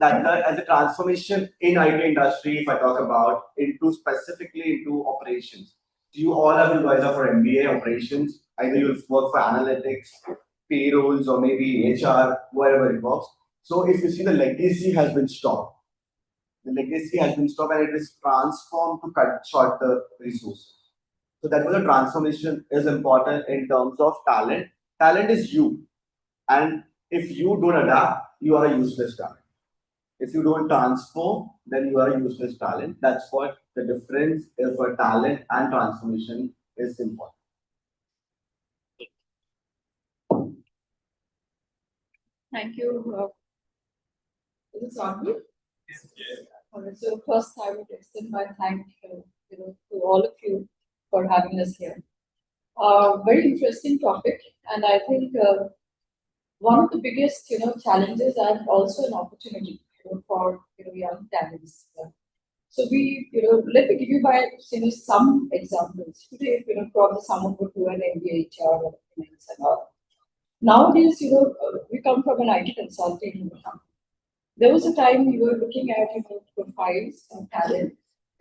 that as a transformation in IT industry, if I talk about into specifically into operations. You all of you guys are for MBA operations. Either you'll work for analytics, payrolls, or maybe HR, wherever it works. So if you see the legacy has been stopped. The legacy has been stopped and it is transformed to cut short the resources. So that was a transformation is important in terms of talent. Talent is you. And if you don't adapt, you are a useless talent. If you don't transform, then you are a useless talent. That's what the difference is for talent and transformation is important. Thank you. Is this on you? Yes. So first, I would extend my thank to all of you for having us here. Very interesting topic, and I think one of the biggest challenges and also an opportunity for young talents. So let me give you by some examples. Today, probably someone would do an MBA HR or finance and all. Nowadays, we come from an IT consulting company. There was a time we were looking at profiles and talent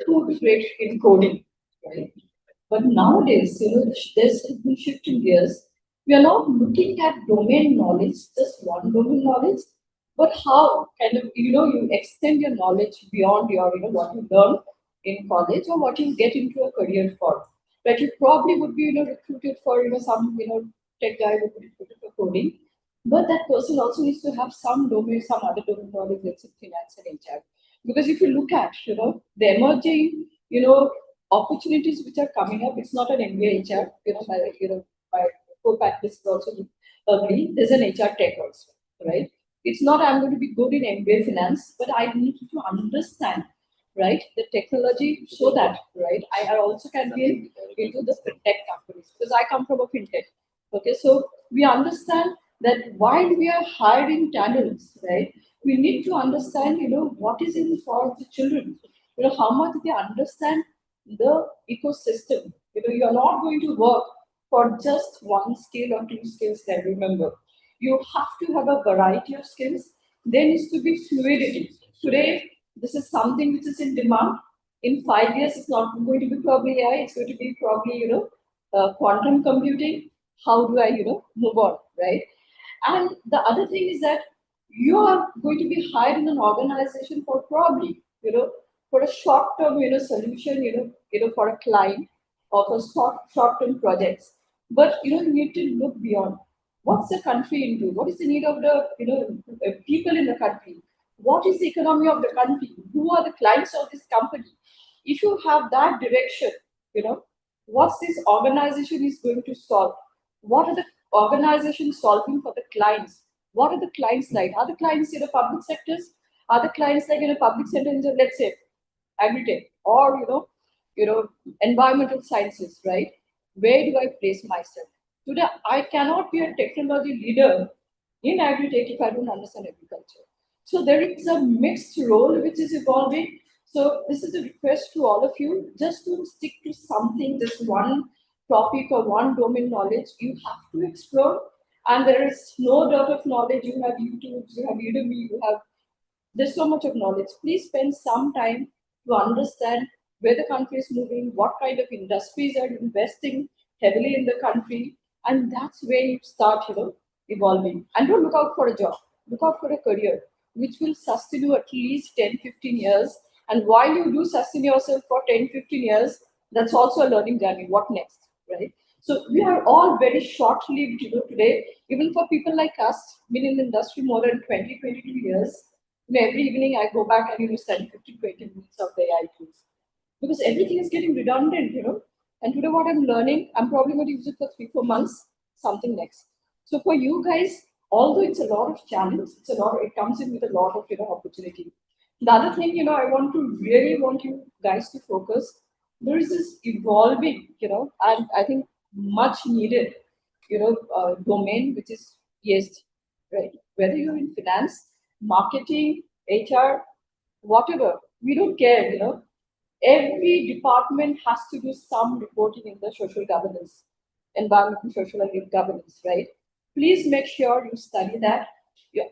who would be great in coding, right? But nowadays, there's been shifting gears. We are not looking at domain knowledge, just one domain knowledge, but how you extend your knowledge beyond your what you learn in college or what you get into a career for. But you probably would be recruited for some tech guy would be recruited for coding, but that person also needs to have some domain, some other domain knowledge, let's say finance and HR. Because if you look at the emerging opportunities which are coming up, it's not an MBA HR, my co-panelists also agree, there's an HR tech also, right? It's not I'm going to be good in MBA finance, but I need to understand, right, the technology so that, right, I also can be into the fintech companies because I come from a fintech. Okay, so we understand that while we are hiring talents, right, we need to understand, what is in for the children, how much they understand the ecosystem. You are not going to work for just one skill or two skills that remember. You have to have a variety of skills. There needs to be fluidity. Today, this is something which is in demand. In 5 years, it's not going to be probably AI, it's going to be probably, quantum computing. How do I, move on, right? And the other thing is that you are going to be hired in an organization for probably, for a short-term, solution, for a client or for short-term projects. But you need to look beyond. What's the country into? What is the need of the people in the country? What is the economy of the country? Who are the clients of this company? If you have that direction, what's this organization is going to solve? What are the organizations solving for the clients? What are the clients like? Are the clients in the public sectors? Are the clients like in a public sector, let's say, agritech or environmental sciences, right? Where do I place myself? Today, I cannot be a technology leader in agritech if I don't understand agriculture. So there is a mixed role which is evolving. So this is a request to all of you, just to stick to something, just one topic or one domain knowledge you have to explore. And there is no doubt of knowledge. You have YouTube, you have Udemy, there's so much of knowledge. Please spend some time to understand where the country is moving, what kind of industries are investing heavily in the country, and that's where you start, evolving. And don't look out for a job, look out for a career which will sustain you at least 10, 15 years. And while you do sustain yourself for 10, 15 years, that's also a learning journey. What next, right? So we are all very short-lived, today. Even for people like us, been in the industry more than 20, 22 years, every evening I go back and study 50, 20 minutes of the AI tools. Because everything is getting redundant, And today what I'm learning, I'm probably going to use it for 3, 4 months, something next. So for you guys, although it's a lot of challenge, it comes in with a lot of opportunity. The other thing, I really want you guys to focus. There is this evolving, and I think much needed, domain, which is ESG, right? Whether you're in finance, marketing, HR, whatever, we don't care, Every department has to do some reporting in the social governance, environmental social and governance, right? Please make sure you study that.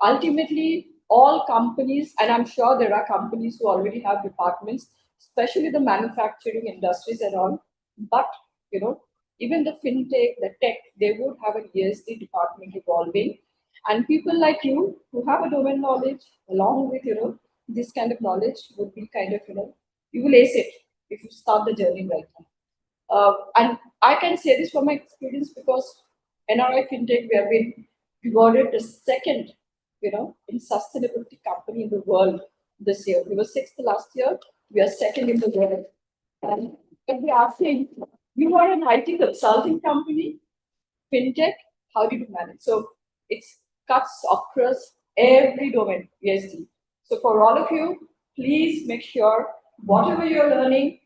Ultimately, all companies, and I'm sure there are companies who already have departments, especially the manufacturing industries and all. But even the fintech, the tech, they would have an ESG department evolving, and people like you who have a domain knowledge along with this kind of knowledge would be kind of you will ace it if you start the journey right now. And I can say this from my experience because NRI FinTech, we have been rewarded the second, in sustainability company in the world this year. We were sixth last year. We are second in the world. And if we are asking, you are an IT consulting company, FinTech, how do you manage? So it's cuts across every domain, ESG. So for all of you, please make sure whatever you're learning,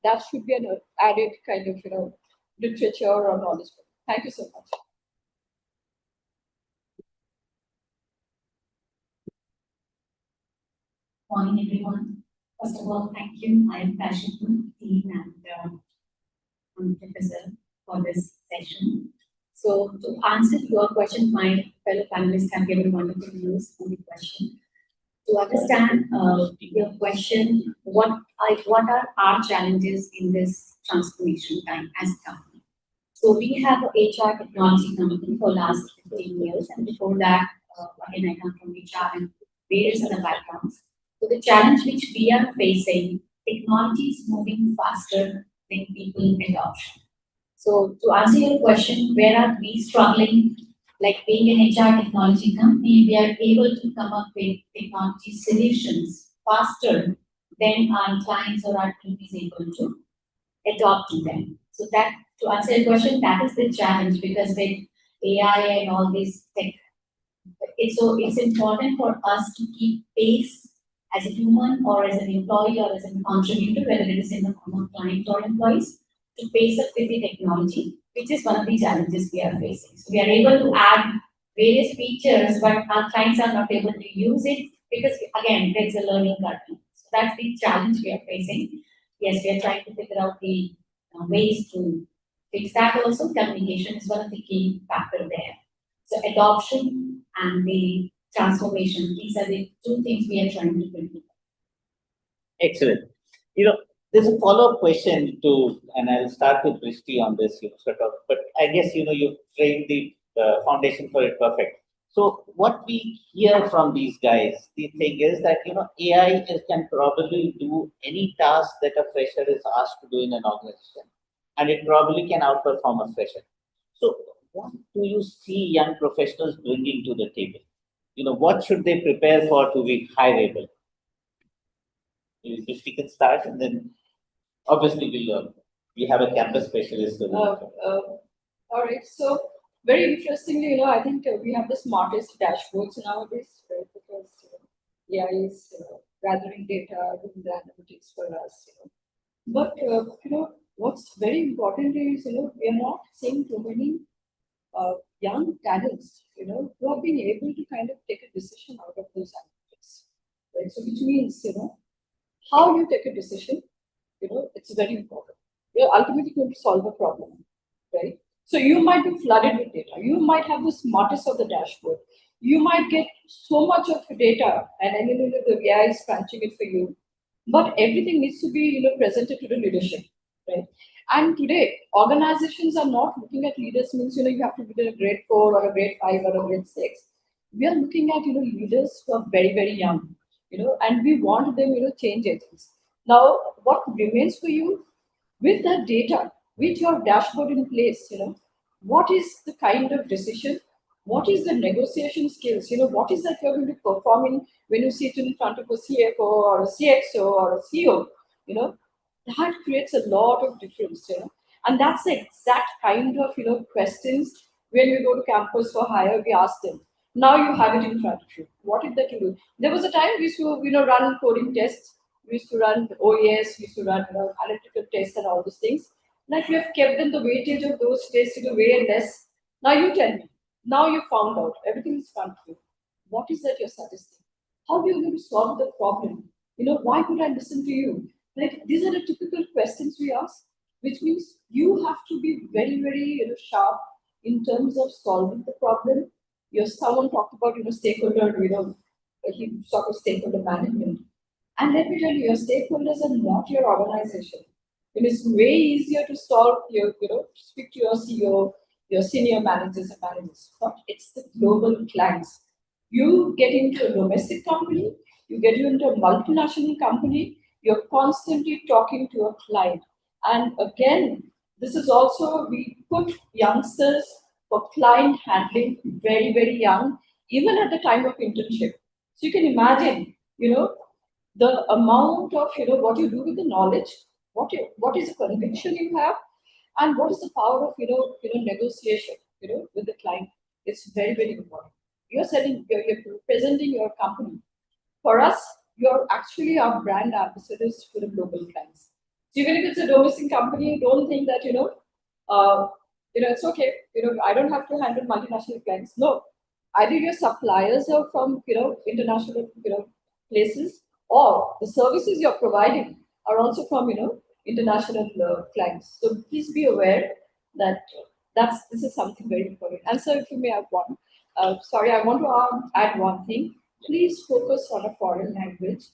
that should be an added kind of literature or knowledge. Thank you so much. Morning, everyone. First of all, thank you, IIM Kashipur team and Professor for this session. So to answer your question, my fellow panelists have given wonderful news on the question. To understand your question, what are our challenges in this transformation time as a company? So we have a HR technology company for last 15 years, and before that, again, I come from HR and various other backgrounds. So the challenge which we are facing, technology is moving faster than people adoption. So to answer your question, where are we struggling? Like being an HR technology company, we are able to come up with technology solutions faster than our clients or our team is able to adopt to them. So that, to answer your question, that is the challenge, because with AI and all these tech, it's important for us to keep pace as a human or as an employee or as a contributor, whether it is in the form of client or employees, to pace up with the technology, which is one of the challenges we are facing. So we are able to add various features, but our clients are not able to use it because, again, there's a learning curve. So that's the challenge we are facing. Yes, we are trying to figure out the ways to fix that. Also, communication is one of the key factors there. So adoption and the transformation, these are the two things we are trying to bring. Excellent. There's a follow-up question to, and I'll start with Brishti on this, sort of, but I guess, you've framed the foundation for it perfect. So what we hear from these guys, the thing is that, AI can probably do any task that a fresher is asked to do in an organization, and it probably can outperform a fresher. So what do you see young professionals bringing to the table? What should they prepare for to be hireable? If we can start, and then obviously we have a campus specialist. All right. So very interestingly, I think we have the smartest dashboards nowadays, right? Because AI is gathering data, doing the analytics for us. But what's very important is we are not seeing too many young talents, who have been able to kind of take a decision out of those analytics, right? So which means how you take a decision, it's very important. You're ultimately going to solve a problem, right? So you might be flooded with data. You might have the smartest of the dashboard. You might get so much of data, and then the AI is crunching it for you. But everything needs to be presented to the leadership, right? And today, organizations are not looking at leaders means you have to be a grade 4 or a grade 5 or a grade 6. We are looking at leaders who are very, very young, and we want them change agents. Now, what remains for you with that data, with your dashboard in place, what is the kind of decision, what is the negotiation skills, what is that you're going to be performing when you sit in front of a CFO or a CXO or a CEO, that creates a lot of difference, and that's the exact kind of questions when we go to campus for hire, we ask them. Now you have it in front of you. What is that you do? There was a time we used to run coding tests, we used to run OES, we used to run analytical tests and all those things. Like we have kept them the weightage of those tests way less. Now you tell me. Now you found out everything is in front of you. What is that you're satisfied? How are you going to solve the problem? Why could I listen to you? Like these are the typical questions we ask, which means you have to be very, very sharp in terms of solving the problem. Someone talked about stakeholder sort of stakeholder management. And let me tell you, your stakeholders are not your organization. It is way easier to solve speak to your CEO, your senior managers and managers, but it's the global clients. You get into a domestic company, you get into a multinational company, you're constantly talking to a client. And again, this is also, we put youngsters for client handling very, very young, even at the time of internship. So you can imagine, the amount of, what you do with the knowledge, what is the conviction you have, and what is the power of, negotiation, with the client. It's very, very important. You're presenting your company. For us, you're actually our brand ambassadors for the global clients. So even if it's a domestic company, don't think that, it's okay. I don't have to handle multinational clients. No, either your suppliers are from, international, places, or the services you're providing are also from, international clients. So please be aware that this is something very important. And so if you may have one, sorry, I want to add one thing. Please focus on a foreign language.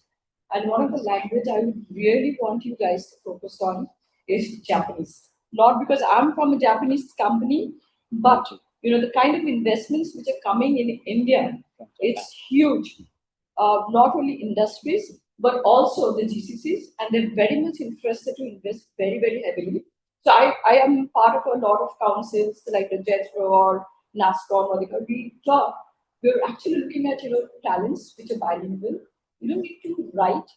And one of the language I would really want you guys to focus on is Japanese. Not because I'm from a Japanese company, but the kind of investments which are coming in India, it's huge. Not only industries, but also the GCCs, and they're very much interested to invest very, very heavily. So I am part of a lot of councils like the JETRO or NASCOM or we're actually looking at talents which are bilingual. You don't need to write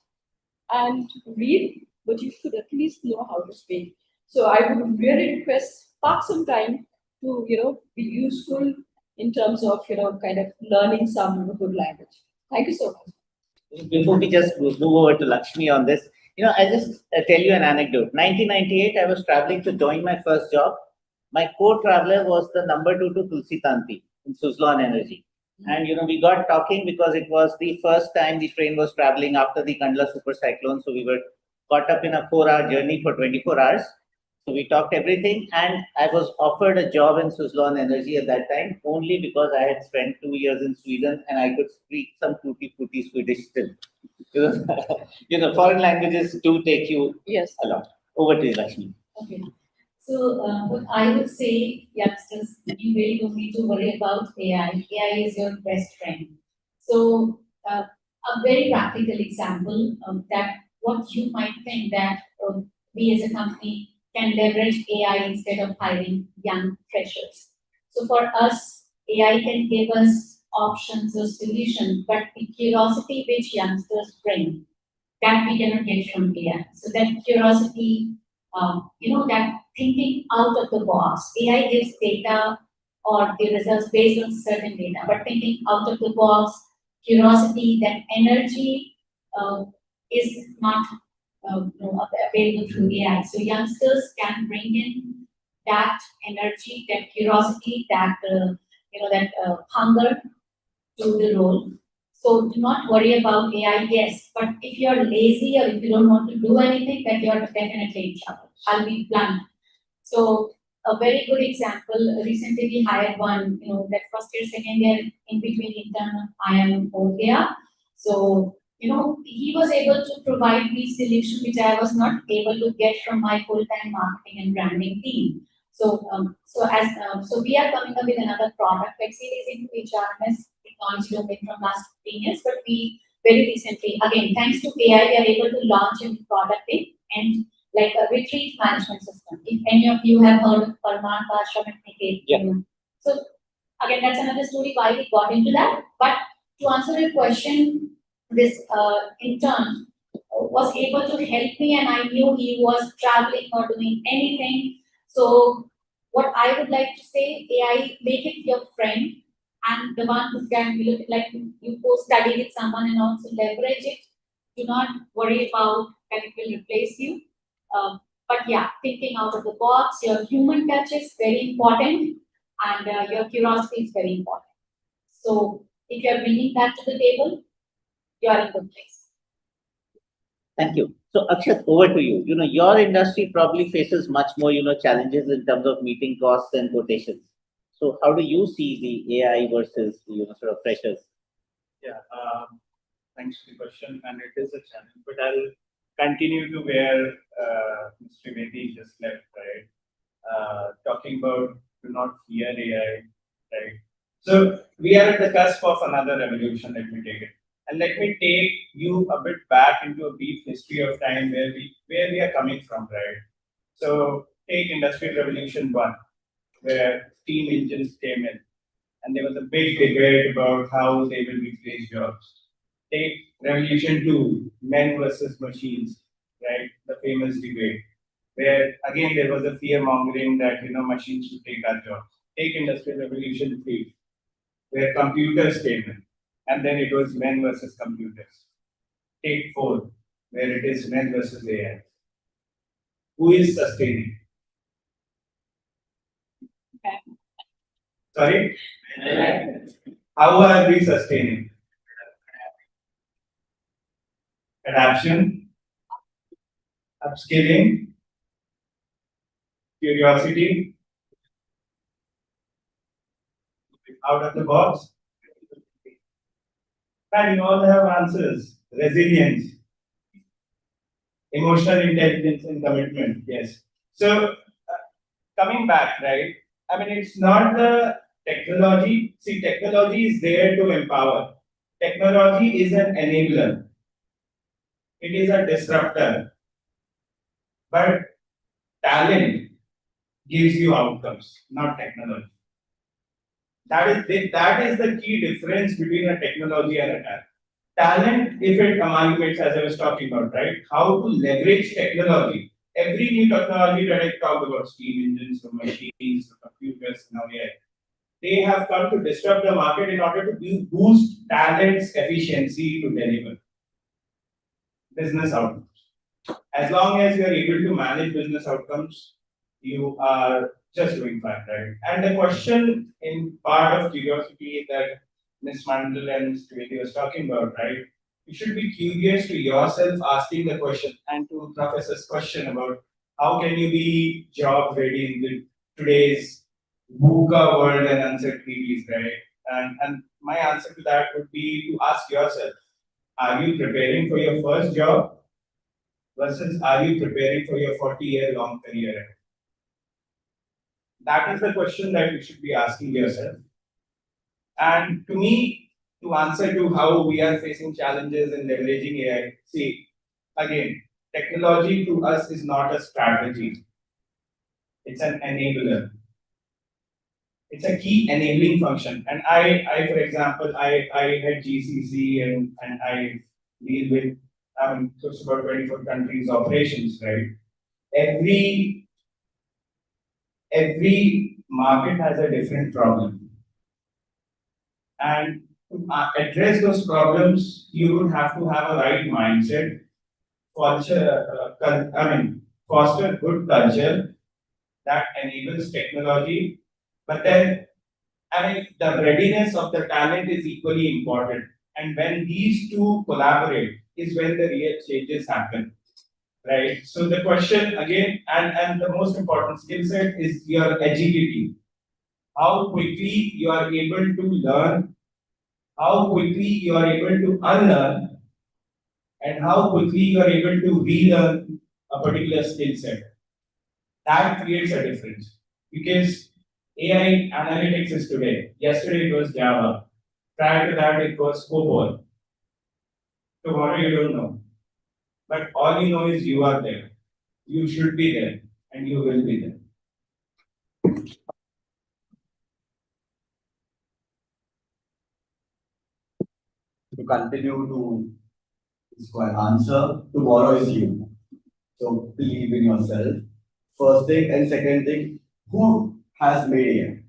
and read, but you should at least know how to speak. So I would really request park some time to be useful in terms of kind of learning some good language. Thank you so much. Before we just move over to Lakshmi on this, I just tell you an anecdote. 1998, I was traveling to join my first job. My co-traveler was the number 2 to Tulsi Tanti in Suzlon Energy. And we got talking because it was the first time the train was traveling after the Kandla super cyclone. So we were caught up in a 4-hour journey for 24 hours. So we talked everything, and I was offered a job in Suzlon Energy at that time only because I had spent 2 years in Sweden and I could speak some tutti-frutti Swedish still. Foreign languages do take you a lot. Over to you, Lakshmi. Okay. So what I would say, youngsters, you really don't need to worry about AI. AI is your best friend. So a very practical example that what you might think that we as a company can leverage AI instead of hiring young freshers. So for us, AI can give us options or solutions, but the curiosity which youngsters bring, that we cannot get from AI. So that curiosity, that thinking out of the box. AI gives data or the results based on certain data, but thinking out of the box, curiosity, that energy is not available through AI. So youngsters can bring in that energy, that curiosity, that hunger to the role. So do not worry about AI, yes, but if you're lazy or if you don't want to do anything, then you're definitely in trouble. I'll be blunt. So a very good example, recently we hired one, that first year, second year, in between intern, IIM Kashipur. So, he was able to provide me solution which I was not able to get from my full-time marketing and branding team. So, so we are coming up with another product, like series into HRMS technology domain from last 15 years, but we very recently, again, thanks to AI, we are able to launch a product and like a retreat management system. If any of you have heard of Parmanta Ashram, so again, that's another story why we got into that. But to answer your question, this intern was able to help me, and I knew he was traveling or doing anything. So what I would like to say, AI, make it your friend, and the one who can look like you co-study with someone and also leverage it. Do not worry about that it will replace you. But yeah, thinking out of the box, your human touch is very important, and your curiosity is very important. So if you're bringing that to the table, you are in a good place. Thank you. So Akshat, over to you. Your industry probably faces much more, challenges in terms of meeting costs and quotations. So how do you see the AI versus, sort of pressures? Yeah. Thanks for the question, and it is a challenge, but I'll continue to where Mr. Trivedi just left, right? Talking about do not fear AI, right? So we are at the cusp of another revolution. Let me take it, and let me take you a bit back into a brief history of time where we are coming from, right? So take Industrial Revolution 1, where steam engines came in, and there was a big debate about how they will replace jobs. Take Revolution 2, men versus machines, right? The famous debate, where again there was a fear mongering that machines should take our jobs. Take Industrial Revolution 3, where computers came in, and then it was men versus computers. Take 4, where it is men versus AI. Who is sustaining? Sorry? How are we sustaining? Adaption, upskilling, curiosity, out of the box. And you all have answers. Resilience, emotional intelligence, and commitment. Yes. So, coming back, right? I mean, it's not the technology. See, technology is there to empower. Technology is an enabler. It is a disruptor. But talent gives you outcomes, not technology. That is the key difference between a technology and a talent. Talent, if it amalgamates, as I was talking about, right? How to leverage technology. Every new technology that I talk about, steam engines, or machines, or computers, now AI, they have come to disrupt the market in order to boost talent's efficiency to deliver business outcomes. As long as you are able to manage business outcomes, you are just doing fine, right? And the question in part of curiosity that Ms. Mondal and Ms. Trivedi was talking about, right? You should be curious to yourself asking the question and to Professor's question about how can you be job ready in today's VUCA world and uncertainties, right? And my answer to that would be to ask yourself, are you preparing for your first job versus are you preparing for your 40-year-long career? That is the question that you should be asking yourself. And to me, to answer to how we are facing challenges in leveraging AI, see, again, technology to us is not a strategy. It's an enabler. It's a key enabling function. And I for example, I had GCC and I deal with close to about 24 countries operations, right? Every market has a different problem. And to address those problems, you would have to have a right mindset, foster good culture that enables technology. But then, the readiness of the talent is equally important. And when these two collaborate, is when the real changes happen. Right. So the question again, and the most important skill set is your agility. How quickly you are able to learn, how quickly you are able to unlearn, and how quickly you are able to relearn a particular skill set. That creates a difference. Because AI analytics is today. Yesterday it was Java. Prior to that it was COBOL. Tomorrow you don't know. But all you know is you are there. You should be there and you will be there. To continue to square answer, tomorrow is you. So believe in yourself. First thing, and second thing, who has made AI?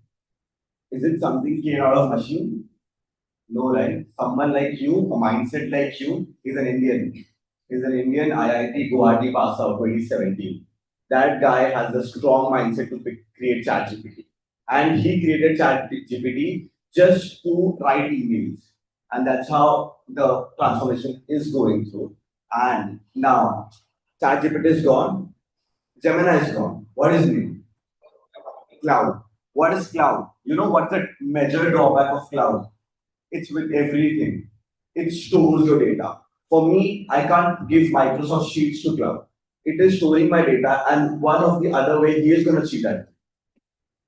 Is it something came out of machine? No, right? Someone like you, a mindset like you, is an Indian. Is an Indian IIT Guwahati pass out 2017. That guy has a strong mindset to create ChatGPT. And he created ChatGPT just to write emails. And that's how the transformation is going through. And now, ChatGPT is gone, Gemini is gone. What is new? Cloud. What is cloud? You know what's the major drawback of cloud? It's with everything. it stores your data. For me, I can't give Microsoft Sheets to cloud. It is storing my data, and one of the other way he is going to cheat at me.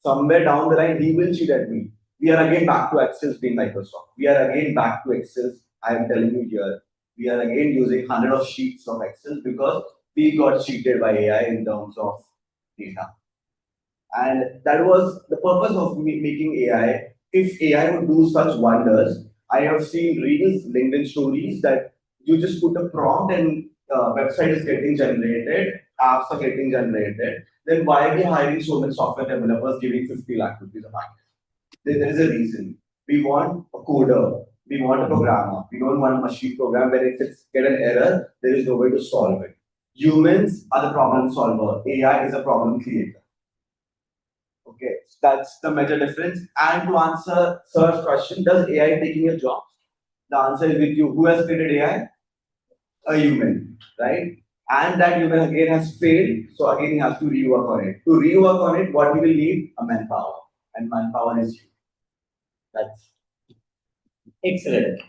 Somewhere down the line, he will cheat at me. We are again back to Excel being Microsoft. We are again back to Excel. I am telling you here, we are again using hundred of sheets of Excel because we got cheated by AI in terms of data. And that was the purpose of making AI. If AI would do such wonders, I have seen reels, LinkedIn stories that you just put a prompt and website is getting generated, apps are getting generated. Then why are we hiring so many software developers giving 50 lakh rupees a month? There is a reason. We want a coder, we want a programmer. We don't want a machine program where if it's get an error, there is no way to solve it. Humans are the problem solver. AI is a problem creator. Okay, so that's the major difference. And to answer Sir's question, does AI taking your jobs? The answer is with you. Who has created AI? A human, right? And that human again has failed, so again he has to rework on it. To rework on it, what he will need? A manpower. And manpower is you. That's Excellent.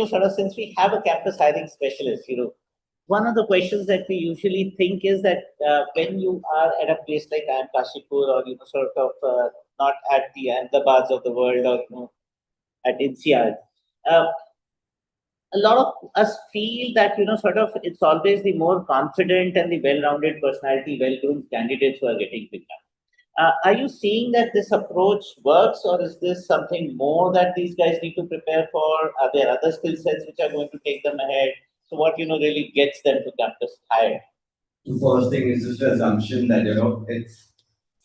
Sort of since we have a campus hiring specialist, one of the questions that we usually think is that when you are at a place like IIM Kashipur or sort of not at the Ahmedabads of the world or at INSEAD, a lot of us feel that sort of it's always the more confident and the well-rounded personality, well-groomed candidates who are getting picked up. Are you seeing that this approach works, or is this something more that these guys need to prepare for? Are there other skill sets which are going to take them ahead? So what really gets them to campus hired? the first thing is just the assumption that it's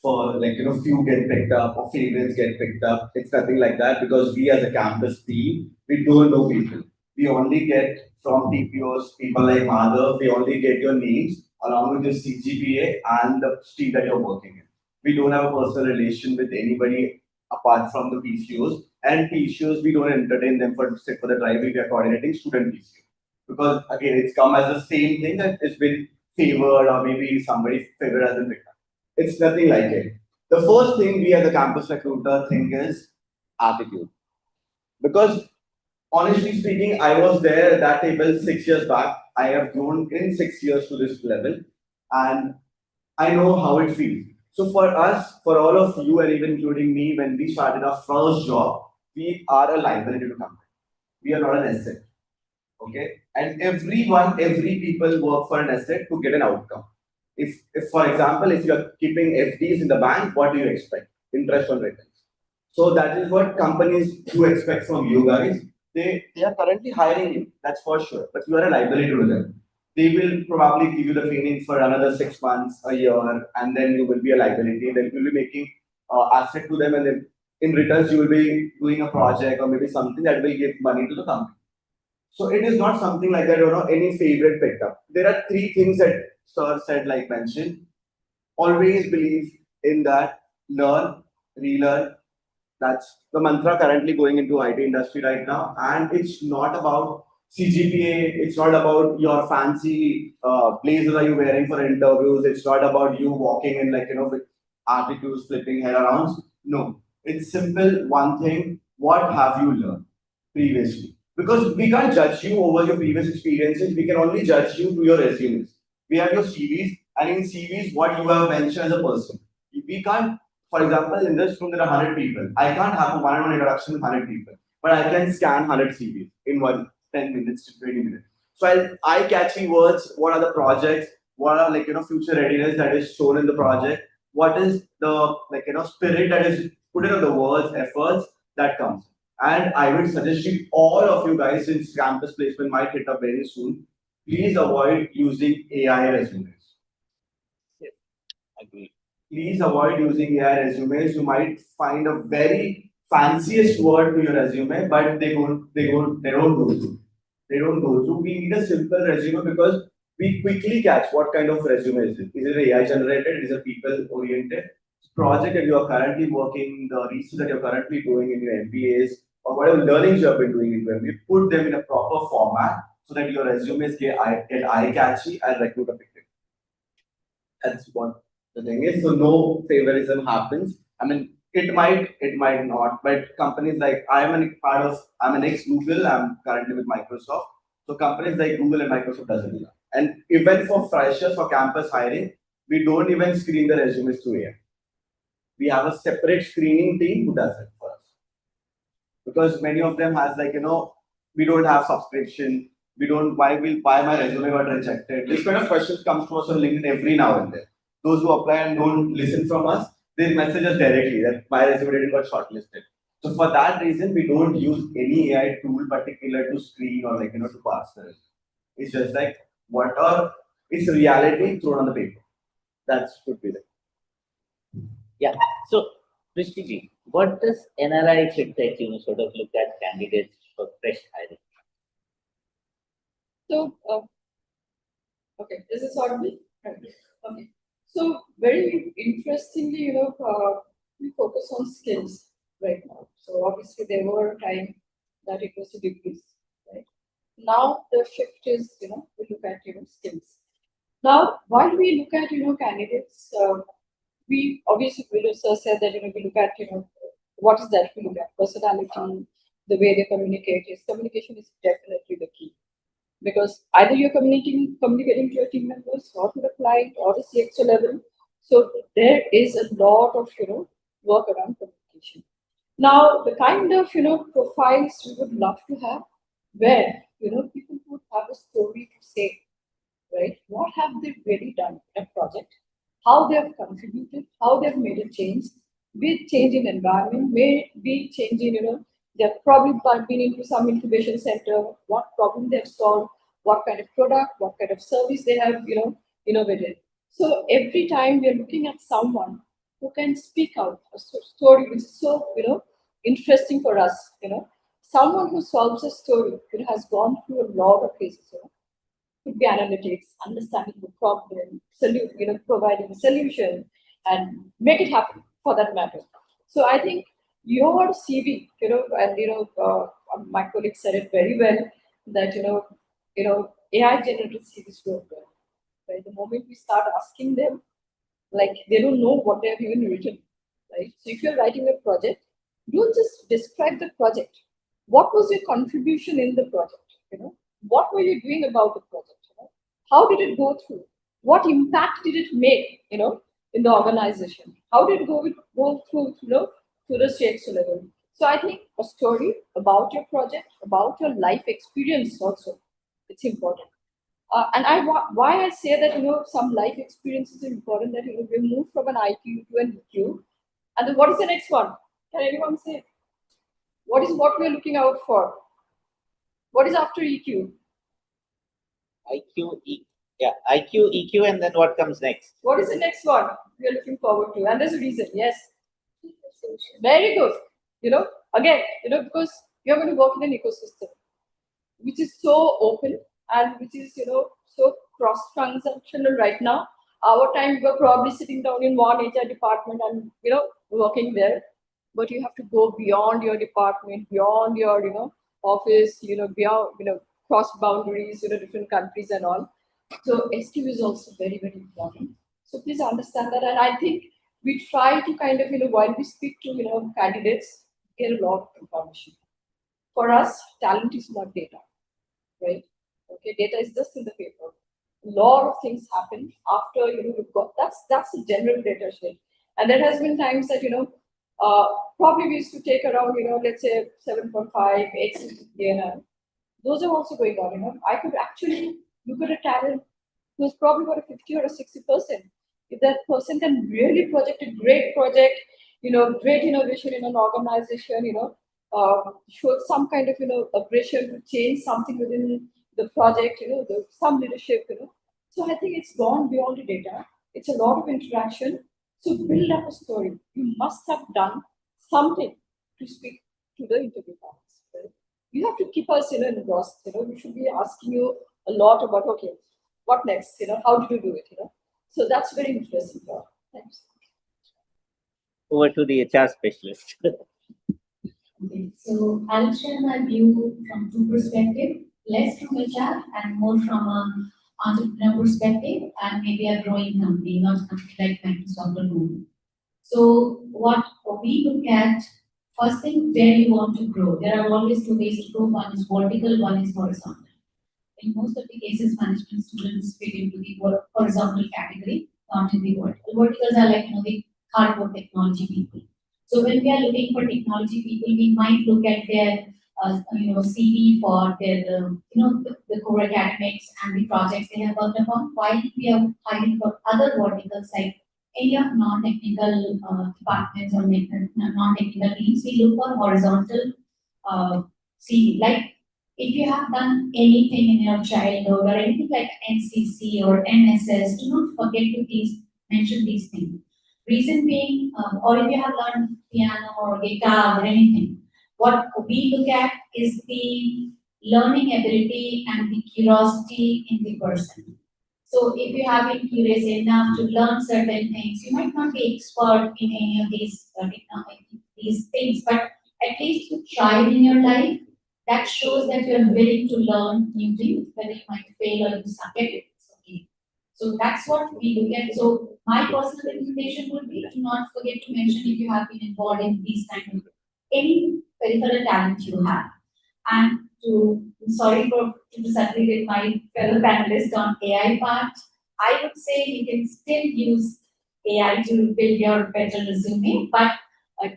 for few get picked up or favorites get picked up. It's nothing like that because we as a campus team, we don't know people. We only get from TPOs, people like Madhav, we only get your names along with your CGPA and the street that you're working in. We don't have a personal relation with anybody apart from the PCOs. And PCOs, we don't entertain them for the drive. We are coordinating student PCO. Because again, it's come as the same thing that it's been favored or maybe somebody favored has been picked up. It's nothing like it. The first thing we as a campus recruiter think is attitude. Because honestly speaking, I was there at that table 6 years back. I have grown in 6 years to this level and I know how it feels. So for us, for all of you and even including me, when we started our first job, we are a liability to company. We are not an asset. Okay? And every people work for an asset to get an outcome. If for example, if you're keeping FDs in the bank, what do you expect? Interest on returns. So that is what companies do expect from you guys. They are currently hiring you, that's for sure. But you are a liability to them. They will probably give you the training for another 6 months, a year, and then you will be a liability. Then you will be making asset to them, and then in returns you will be doing a project or maybe something that will give money to the company. So it is not something like that, any favorite picked up. There are three things that Sir said, like mentioned. Always believe in that, learn, relearn. That's the mantra currently going into IT industry right now. And it's not about CGPA, it's not about your fancy blazer are you wearing for interviews, it's not about you walking in with attitudes, flipping hair around. No, it's simple one thing. What have you learned previously? Because we can't judge you over your previous experiences, we can only judge you to your resumes. We have your CVs, and in CVs, what you have mentioned as a person. We can't, for example, in this room, there are 100 people. I can't have a one-on-one introduction with 100 people, but I can scan 100 CVs in 10 minutes to 20 minutes. So eye-catchy words, what are the projects, what are future readiness that is shown in the project, what is the spirit that is put in the words, efforts that comes. And I would suggest you, all of you guys, since campus placement might hit up very soon, please avoid using AI resumes. Yes, agree. Please avoid using AI resumes. You might find a very fanciest word to your resume, but they don't go through. They don't go through. We need a simple resume because we quickly catch what kind of resume is it. Is it AI generated? Is it people oriented? Project that you are currently working, the research that you're currently doing in your MBAs, or whatever learnings you have been doing in your MBA, put them in a proper format so that your resumes get eye-catchy and recruiter pick it. That's what the thing is. So no favorism happens. I mean, It might not, but companies like I'm an ex-Google, I'm currently with Microsoft. So companies like Google and Microsoft doesn't do that. And even for freshers for campus hiring, we don't even screen the resumes through AI. We have a separate screening team who does it for us. Because many of them has we don't have subscription, we don't why my resume got rejected. This kind of questions comes to us on LinkedIn every now and then. Those who apply and don't listen from us, they message us directly that my resume didn't got shortlisted. So for that reason, we don't use any AI tool particular to screen or to pass the resume. It's just like what are it's reality thrown on the paper. That should be the Yeah. So, Brishti ji, what does NRI FinTech, sort of look at candidates for fresh hiring? So, okay, this is what we, okay. So, very interestingly, we focus on skills right now. So, obviously, there were a time that it was a degrees, right? Now, the shift is, we look at, skills. Now, while we look at, candidates, we obviously, sir said that, we look at, what is that we look at? Personality, the way they communicate. Is communication is definitely the key. Because either you're communicating to your team members or to the client or the CXO level. So there is a lot of, work around communication. Now, the kind of, profiles we would love to have where, people would have a story to say, right? What have they really done in a project? How they have contributed, how they've made a change, be it change in environment, may be change in, they've probably been into some incubation center, what problem they've solved, what kind of product, what kind of service they have, innovated. So every time we are looking at someone who can speak out a story which is so, interesting for us, someone who solves a story, has gone through a lot of cases, could be analytics, understanding the problem, providing a solution, and make it happen for that matter. So I think your CV, and my colleague said it very well that AI generated CVs don't well. Right? The moment we start asking them, like they don't know what they have even written. Right? So if you're writing a project, don't just describe the project. What was your contribution in the project? What were you doing about the project? How did it go through? What impact did it make? In the organization. How did it go through? To the CXO level. So I think a story about your project, about your life experience also, it's important. Why I say that some life experience is important that we move from an IQ to an EQ, and then what is the next one? Can anyone say? What is what we are looking out for? What is after EQ? IQ, EQ, and then what comes next? What is the next one we are looking forward to? And there's a reason. Yes. Very good. Again, because you're going to work in an ecosystem which is so open and which is, so cross-functional right now. Our time, we're probably sitting down in one HR department and, working there. But you have to go beyond your department, beyond your, office, beyond, cross boundaries, different countries and all. So SQ is also very, very important. So please understand that. And I think we try to kind of, while we speak to, candidates, get a lot of information. For us, talent is not data, right? Okay, data is just in the paper. A lot of things happen after, you've got, that's a general data sheet. And there has been times that, probably we used to take around, let's say 7.5, 8 DNR. Those are also going on, I could actually look at a talent who's probably got a 50 or a 60%. If that person can really project a great project, great innovation in an organization, showed some kind of, aggression to change something within the project, some leadership, So I think it's gone beyond the data. It's a lot of interaction. So build up a story. You must have done something to speak to the interview panels. Right? You have to keep us, engrossed. We should be asking you a lot about, okay, what next? How did you do it? So that's very interesting. Thanks. Over to the HR specialist. Okay, so I'll share my view from two perspectives, less from HR and more from an entrepreneur perspective, and maybe a growing company, not something like Microsoft or Nomura. So what we look at, first thing, where you want to grow. There are always two ways to grow. One is vertical, one is horizontal. In most of the cases, management students fit into the horizontal category, not in the vertical. Verticals are like, the hardcore technology people. So when we are looking for technology people, we might look at their, CV for their, the core academics and the projects they have worked upon, while we are hiring for other verticals like any of non-technical departments or non-technical teams. We look for horizontal CV, like if you have done anything in your childhood or anything like NCC or NSS, do not forget to please mention these things. Reason being, or if you have learned piano or guitar or anything, what we look at is the learning ability and the curiosity in the person. So if you have been curious enough to learn certain things, you might not be expert in any of these things, but at least you tried in your life. That shows that you are willing to learn new things, whether you might fail or you suck at it. It's okay. So that's what we look at. So my personal recommendation would be to not forget to mention if you have been involved in these kind of any peripheral talent you have. And sorry to disagree with my fellow panelists on AI part, I would say you can still use AI to build your better resume, but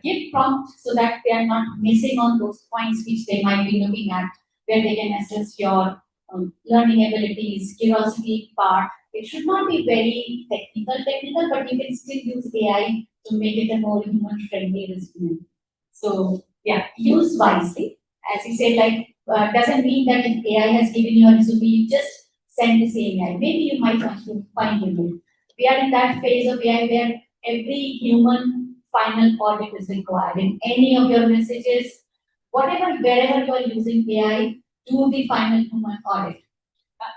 give prompt so that they are not missing on those points which they might be looking at, where they can assess your learning abilities, curiosity part. It should not be very technical, but you can still use AI to make it a more human-friendly resume. So yeah, use wisely. As you said, like doesn't mean that if AI has given you a resume, you just send the same AI. Maybe you might want to find a way. We are in that phase of AI where every human final audit is required. In any of your messages, whatever, wherever you are using AI, do the final human audit.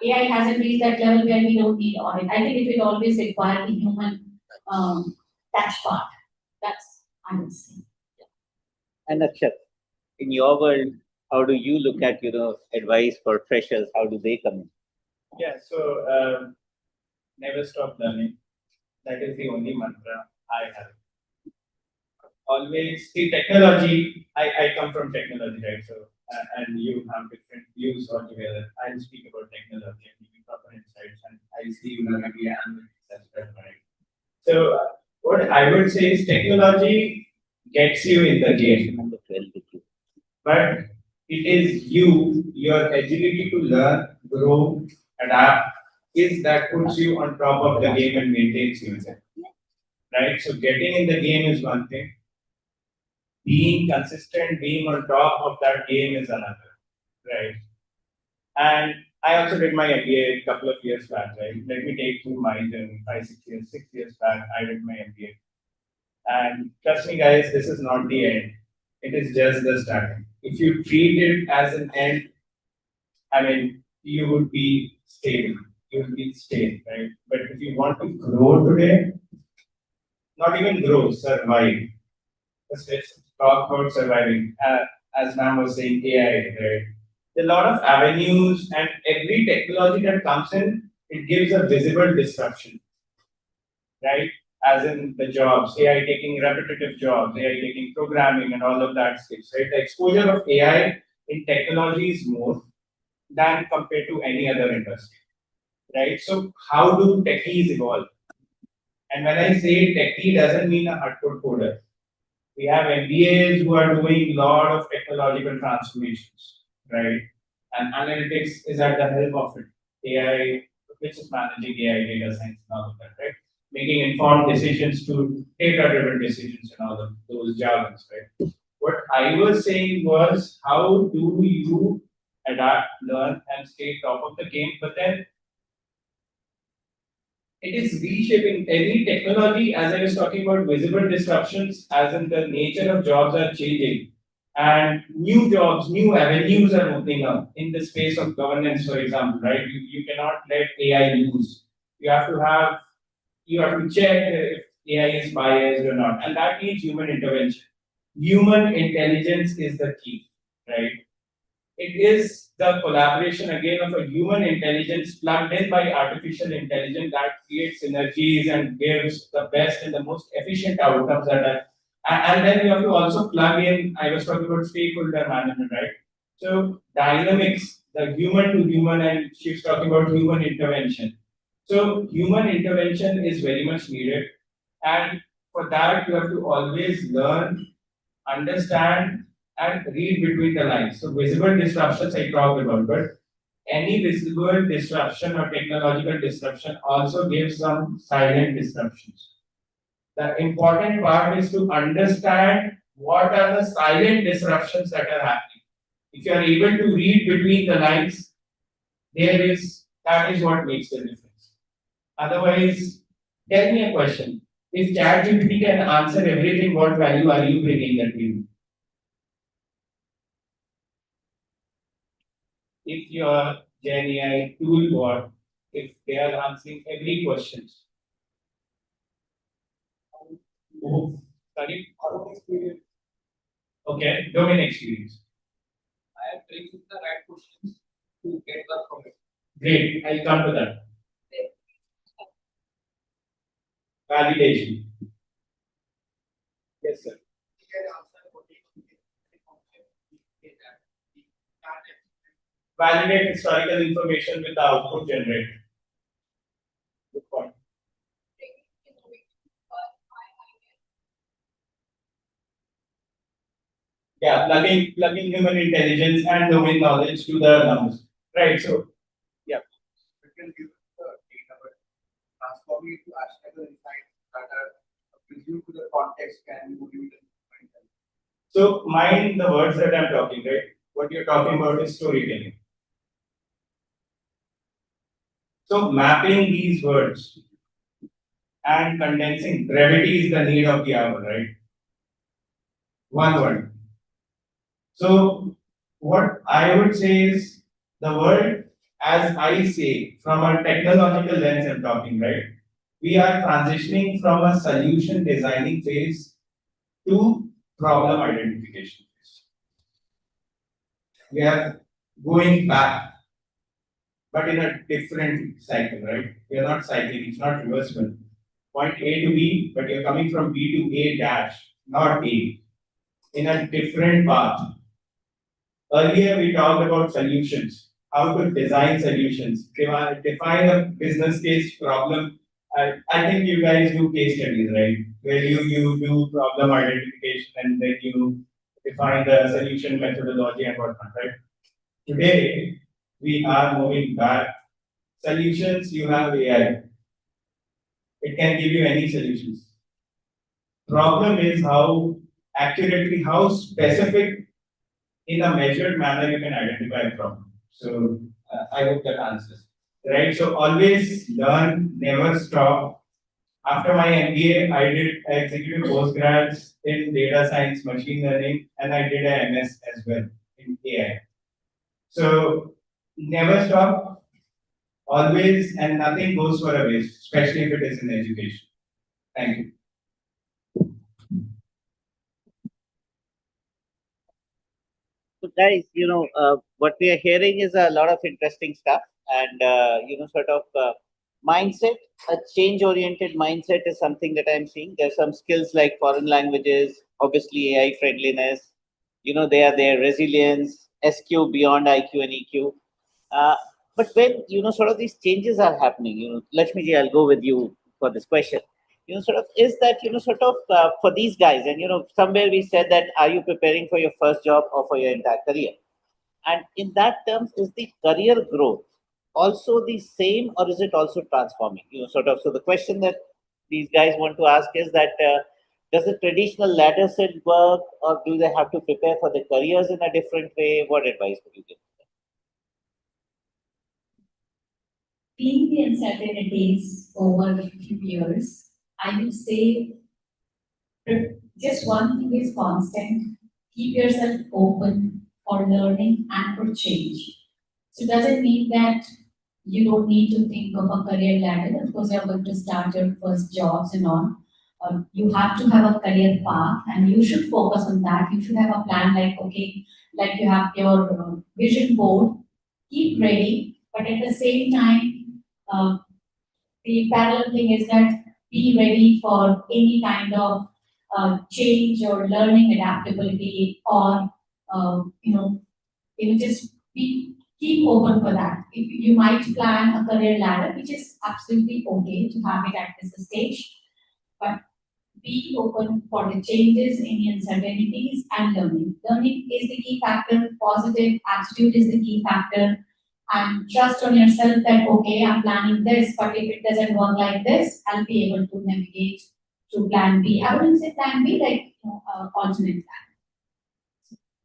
AI hasn't reached that level where we don't need audit. I think it will always require the human touch part. That's, I would say. And Akshat, in your world, how do you look at advice for freshers? How do they come in? Yeah, so never stop learning. That is the only mantra I have. Always see technology. I come from technology, right? So and you have different views altogether. I'll speak about technology and give you proper insights, and I see you maybe analytics as well, right? So what I would say is technology gets you in the game, Number 12 with you. but it is you, your agility to learn, grow, adapt, is that puts you on top of the game and maintains you there. Right? So getting in the game is one thing. Being consistent, being on top of that game is another. Right? And I also did my MBA a couple of years back, right? Let me take you my journey, 6 years back, I did my MBA. And trust me guys, this is not the end. It is just the starting. If you treat it as an end, I mean, you would be stable. You would be stable, right? But if you want to grow today, not even grow, survive. Let's talk about surviving. As ma'am was saying, AI, right? There are a lot of avenues, and every technology that comes in, it gives a visible disruption, right? As in the jobs, AI taking repetitive jobs, AI taking programming and all of that stuff, right? The exposure of AI in technology is more than compared to any other industry, right? So how do techies evolve? And when I say techie, doesn't mean a hardcore coder. We have MBAs who are doing a lot of technological transformations, right? And analytics is at the help of it. AI, which is managing AI, data science, and all of that, right? Making informed decisions to data-driven decisions and all of those jargons, right? What I was saying was, how do you adapt, learn, and stay top of the game? But then it is reshaping any technology, as I was talking about visible disruptions, as in the nature of jobs are changing. And new jobs, new avenues are opening up in the space of governance, for example, right? You cannot let AI loose. You have to check if AI is biased or not. And that needs human intervention. Human intelligence is the key, right? it is the collaboration again of a human intelligence plugged in by artificial intelligence that creates synergies and gives the best and the most efficient outcomes that are. And then you have to also plug in, I was talking about stakeholder management, right? So dynamics, the human to human, and she's talking about human intervention. So human intervention is very much needed. And for that, you have to always learn, understand, and read between the lines. So visible disruptions I talked about, but any visible disruption or technological disruption also gives some silent disruptions. The important part is to understand what are the silent disruptions that are happening. If you are able to read between the lines, that is what makes the difference. Otherwise, tell me a question. If ChatGPT can answer everything, what value are you bringing that you? If your Gen AI tool bot, if they are answering every question. Oh, sorry? Okay, domain experience. I am bringing the right questions to get work from it. Great, I'll come to that. Validation. Yes, sir. Validate historical information with the output generated. Good point. Yeah, plugging human intelligence and domain knowledge to the numbers. Right. So, yeah. We can give the data, but transforming it to actionable insights that are presumed to the context can motivate them. So, mind the words that I'm talking, right? What you're talking about is storytelling. So, mapping these words and condensing brevity is the need of the hour, right? One word. So, what I would say is the word, as I say, from a technological lens, I'm talking, right? We are transitioning from a solution designing phase to problem identification phase. We are going back, but in a different cycle, right? We are not cycling, it's not reversible. Point A to B, but you're coming from B to A dash, not A, in a different path. Earlier, we talked about solutions, how to design solutions, define a business case problem. I think you guys do case studies, right? Where you do problem identification and then you define the solution methodology and whatnot, right? Today, we are moving back. Solutions, you have AI. It can give you any solutions. Problem is how accurately, how specific in a measured manner you can identify a problem. So I hope that answers. Right. So always learn, never stop. After my MBA, I did executive postgrads in data science, machine learning, and I did a MS as well in AI. So never stop, always, and nothing goes for a waste, especially if it is in education. Thank you. So, guys, what we are hearing is a lot of interesting stuff, and sort of mindset, a change-oriented mindset is something that I'm seeing. There's some skills like foreign languages, obviously AI friendliness. They are there, resilience, SQ beyond IQ and EQ. But when sort of these changes are happening, Lakshmiji, I'll go with you for this question. Sort of is that sort of for these guys, and somewhere we said that are you preparing for your first job or for your entire career? And in that terms, is the career growth also the same, or is it also transforming? Sort of. So the question that these guys want to ask is that does the traditional ladder set work, or do they have to prepare for their careers in a different way? What advice would you give? Being the uncertainties over a few years, I would say just one thing is constant. Keep yourself open for learning and for change. So it doesn't mean that you don't need to think of a career ladder. Of course, you're going to start your first jobs and all. You have to have a career path and you should focus on that. You should have a plan like, okay, like you have your vision board, keep ready, but at the same time, the parallel thing is that be ready for any kind of change or learning adaptability or, just keep open for that. If you might plan a career ladder, which is absolutely okay to have it at this stage, but be open for the changes, any uncertainties, and learning. Learning is the key factor, positive attitude is the key factor, and trust on yourself that, okay, I'm planning this, but if it doesn't work like this, I'll be able to navigate to plan B. I wouldn't say plan B, like, alternate plan.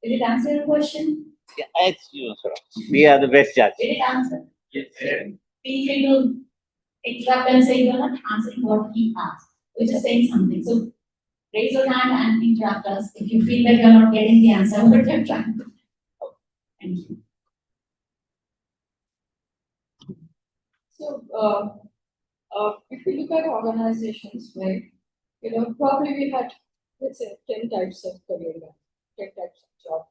Did it answer your question? Yeah, it's sir. We are the best judge. Did it answer? Yes. Feel free to interrupt and say you're not answering what he asked. We're just saying something. So raise your hand and interrupt us if you feel that you're not getting the answer what you're trying to. Thank you. So, if you look at organizations, right, probably we had, let's say, 10 types of career, 10 types of job.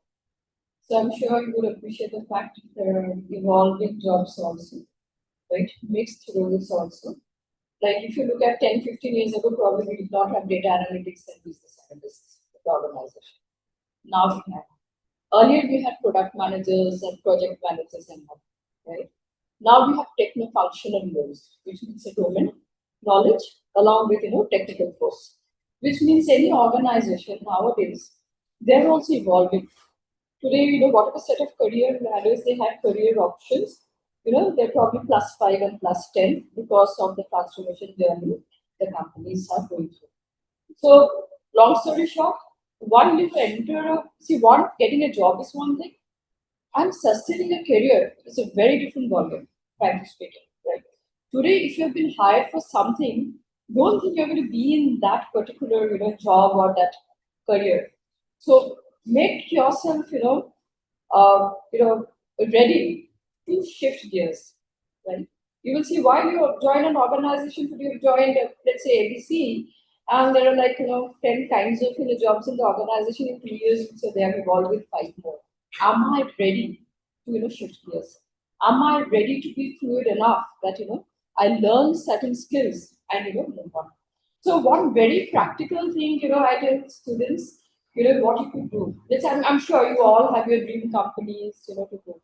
So I'm sure you would appreciate the fact that there are evolving jobs also, right? Mixed roles also. Like if you look at 10, 15 years ago, probably we did not have data analytics and business analysts in the organization. Now we have. Earlier we had product managers and project managers and all, right? Now we have techno-functional roles, which means a domain knowledge along with technical force, which means any organization nowadays they're also evolving. Today, whatever set of career ladders they have, career options, they're probably +5 and +10 because of the transformation journey the companies are going through. So, long story short, getting a job is one thing, and sustaining a career is a very different ballgame, frankly speaking, right? Today, if you have been hired for something, don't think you're going to be in that particular, job or that career. So make yourself, ready to shift gears, right? You will see why you join an organization. Today you joined, let's say ABC, and there are 10 kinds of jobs in the organization in 3 years, so they have evolved with 5 more. Am I ready to shift gears? Am I ready to be fluid enough that I learn certain skills and move on? So one very practical thing I tell students, what you could do. I'm sure you all have your dream companies to go through.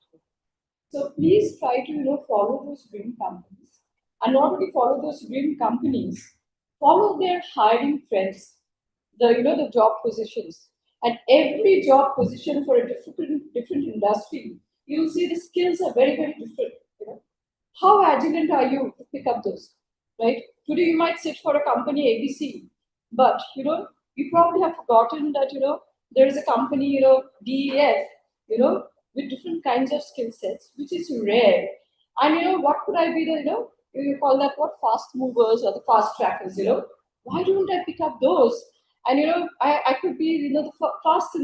So please try to follow those dream companies, and not only follow those dream companies, follow their hiring trends, the job positions. And every job position for a different industry, you'll see the skills are very, very different. How agile are you to pick up those? Right? Today you might sit for a company ABC, but you probably have forgotten that there is a company, DEF, with different kinds of skill sets, which is rare. And what could I be the, you call that what, fast movers or the fast trackers, why don't I pick up those? And I could be the first in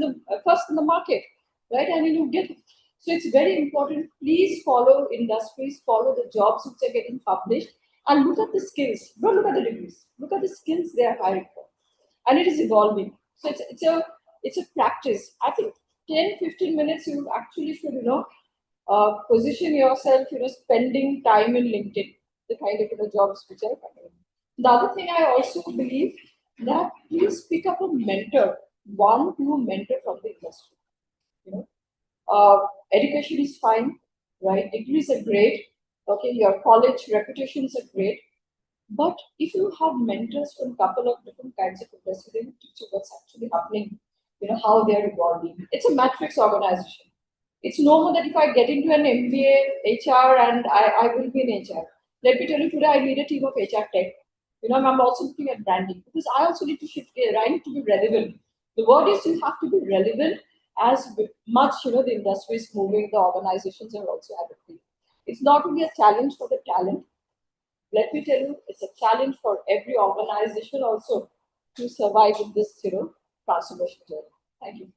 the market, right? And get it. So it's very important. Please follow industries, follow the jobs which are getting published, and look at the skills. Don't look at the degrees. Look at the skills they are hiring for, and it is evolving. So it's a practice. I think 10-15 minutes you actually should position yourself. Spending time in LinkedIn, the kind of jobs which are coming. The other thing I also believe that please pick up a mentor, one who mentor from the industry. Education is fine, right? Degrees are great. Okay, your college reputations are great. But if you have mentors from a couple of different kinds of industries, they will teach you what's actually happening, how they're evolving. It's a matrix organization. It's no more that if I get into an MBA, HR, and I will be in HR. Let me tell you, today I need a team of HR tech. I'm also looking at branding because I also need to shift gear. I need to be relevant. The word is you have to be relevant as much, the industry is moving, the organizations are also adapting. It's not only a challenge for the talent. Let me tell you, it's a challenge for every organization also to survive in this, transformation journey. Thank you.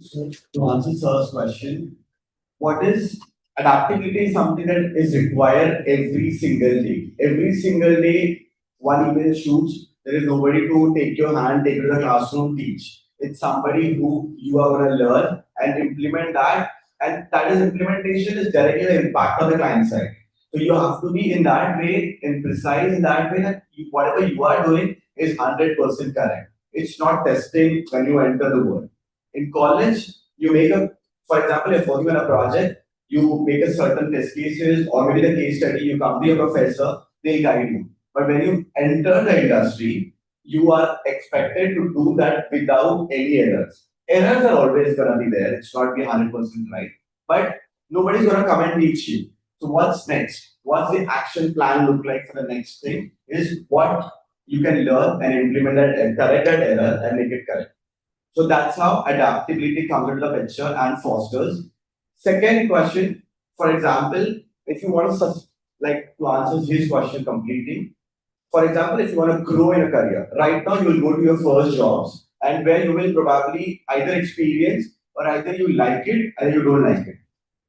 So to answer Sir's question, what is Adaptability is something that is required every single day. Every single day, one email shoots. There is nobody to take your hand, take you to the classroom, teach. It's somebody who you are going to learn and implement that, and that is implementation is directly the impact on the client side. So you have to be in that way, and precise in that way that whatever you are doing is 100% correct. It's not testing when you enter the world. In college, you make a, for example, if working on a project, you make a certain test cases or maybe the case study, you come to your professor, they guide you. But when you enter the industry, you are expected to do that without any errors. Errors are always going to be there. It's not be 100% right. But nobody's going to come and teach you. So what's next? What's the action plan look like for the next thing? Is what you can learn and implement that, correct that error and make it correct. So that's how adaptability comes into the picture and fosters. Second question, for example, if you want to like to answer his question completely, for example, if you want to grow in a career, right now you will go to your first jobs and where you will probably either experience or either you like it or you don't like it,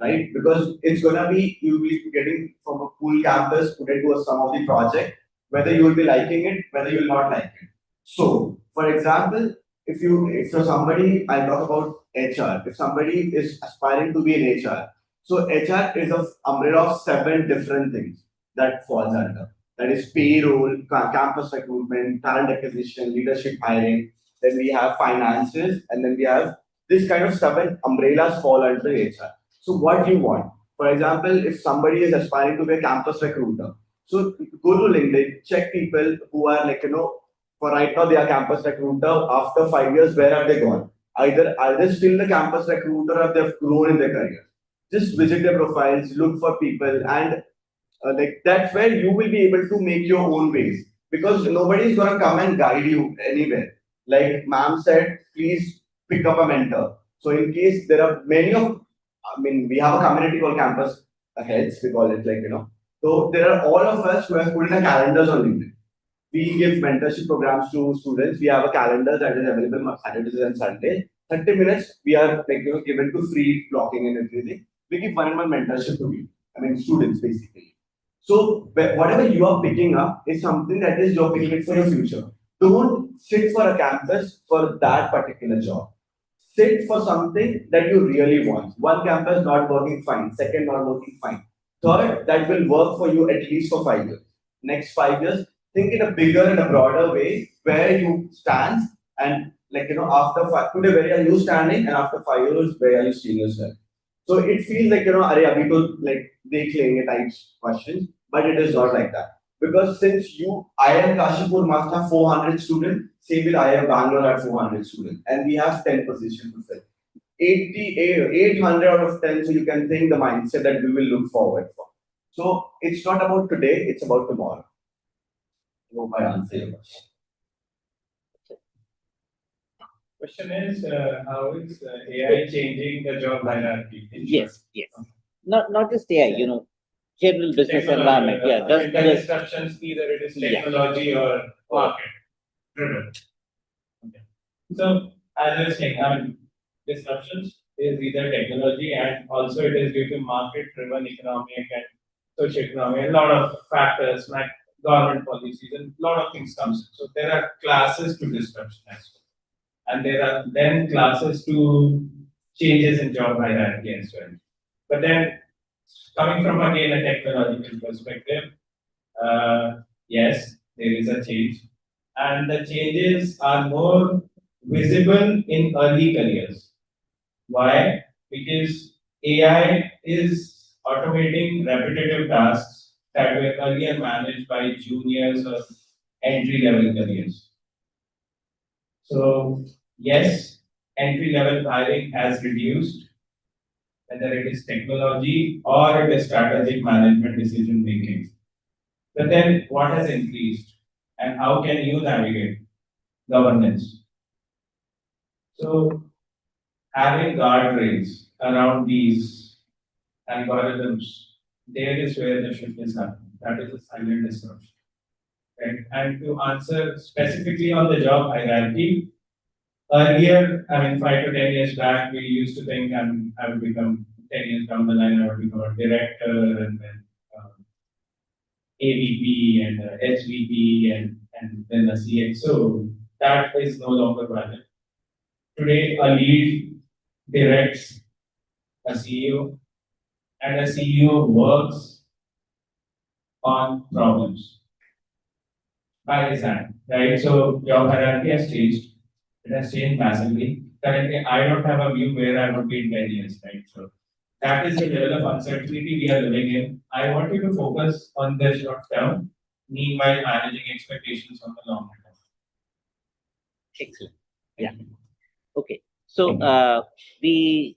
right? Because it's gonna be you will be getting from a cool campus put into some of the project, whether you will be liking it, whether you will not like it. So, for example, if you're somebody, I'll talk about HR. If somebody is aspiring to be in HR, so HR is a umbrella of 7 different things that falls under. That is payroll, campus recruitment, talent acquisition, leadership hiring. Then we have finances, and then we have this kind of 7 umbrellas fall under HR. So what do you want? For example, if somebody is aspiring to be a campus recruiter, so go to LinkedIn, check people who are like, for right now they are campus recruiter. After 5 years, where have they gone? Either are they still the campus recruiter or they've grown in their career? Just visit their profiles, look for people, and like that's where you will be able to make your own ways because nobody is gonna come and guide you anywhere. Like ma'am said, please pick up a mentor. So in case there are many of, I mean, we have a community called campus heads. We call it So there are all of us who have put in a calendars on LinkedIn. We give mentorship programs to students. We have a calendar that is available on Saturdays and Sundays. 30 minutes we are given to free blocking and everything. We give one-on-one mentorship to you. I mean students basically. So whatever you are picking up is something that is you're picking it for your future. Don't sit for a campus for that particular job. Sit for something that you really want. One campus not working fine, second not working fine. Third, that will work for you at least for 5 years. Next 5 years, think in a bigger and a broader way where you stand and after today where are you standing and after 5 years where are you seeing yourself. So it feels like arey abhi to like dekh lenge types questions, but it is not like that. Because since IIM Kashipur must have 400 students, same with IIM Bangalore at 400 students, and we have 10 positions to fill. 800 out of 10, so you can think the mindset that we will look forward for. So it's not about today, it's about tomorrow. I hope I answer your question. Question is, how is AI changing the job hierarchy? Yes. Not just AI, general business environment. Yeah, the disruptions, either it is technology or market driven. Okay. So as I was saying, disruptions is either technology and also it is due to market driven economic and socio-economic, a lot of factors like government policies and a lot of things comes in. So there are classes to disruption as well. And there are then classes to changes in job hierarchy as well. But then coming from again a technological perspective, yes, there is a change. And the changes are more visible in early careers. Why? Because AI is automating repetitive tasks that were earlier managed by juniors or entry-level careers. So, yes, entry-level hiring has reduced, whether it is technology or it is strategic management decision making. But then what has increased and how can you navigate governance? So having guardrails around these algorithms, there is where the shift is happening. That is a silent disruption. Right? And to answer specifically on the job hierarchy, earlier, 5 to 10 years back, we used to think I will become 10 years down the line, I would become a director and then AVP and SVP and then a CXO. That is no longer valid. Today, a lead directs a CEO, and a CEO works on problems by design, right? So your hierarchy has changed. It has changed massively. Currently, I don't have a view where I would be in 10 years, right? So that is the level of uncertainty we are living in. I want you to focus on the short term, meanwhile managing expectations on the long term. Excellent. Yeah. Okay. So the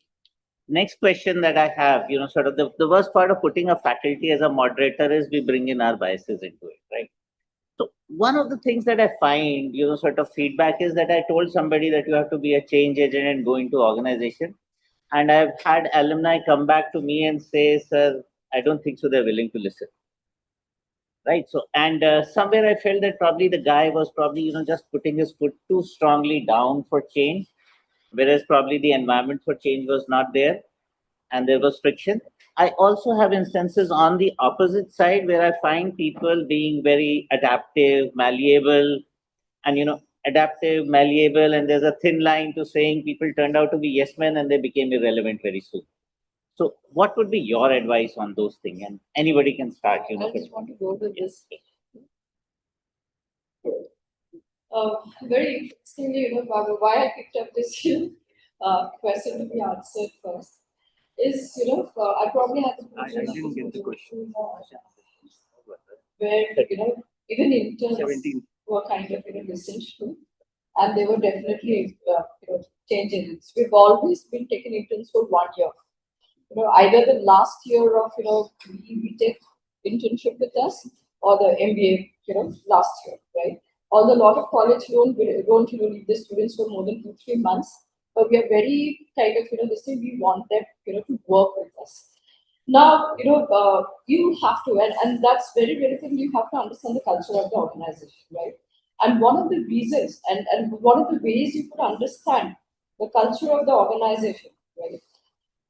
next question that I have, sort of the worst part of putting a faculty as a moderator is we bring in our biases into it, right? So one of the things that I find, sort of feedback is that I told somebody that you have to be a change agent and go into organization. And I've had alumni come back to me and say, sir, I don't think so they're willing to listen. Right. So, and somewhere I felt that probably the guy was probably, just putting his foot too strongly down for change, whereas probably the environment for change was not there and there was friction. I also have instances on the opposite side where I find people being very adaptive, malleable, and adaptive, malleable, and there's a thin line to saying people turned out to be yes men and they became irrelevant very soon. So what would be your advice on those things? And anybody can start, I just want to go with this. Very interestingly, Baba, why I picked up this question to be answered first is, I probably had the I didn't get the question. Where, even interns were kind of, listened to, and they were definitely, change agents. We've always been taking interns for 1 year. Either the last year of, BTech internship with us or the MBA, last year, right? Although a lot of college don't leave the students for more than 2-3 months, but we are very kind of, this thing we want them, to work with us. Now, you have to, and that's very, very thing, you have to understand the culture of the organization, right? And one of the reasons, and one of the ways you could understand the culture of the organization, right,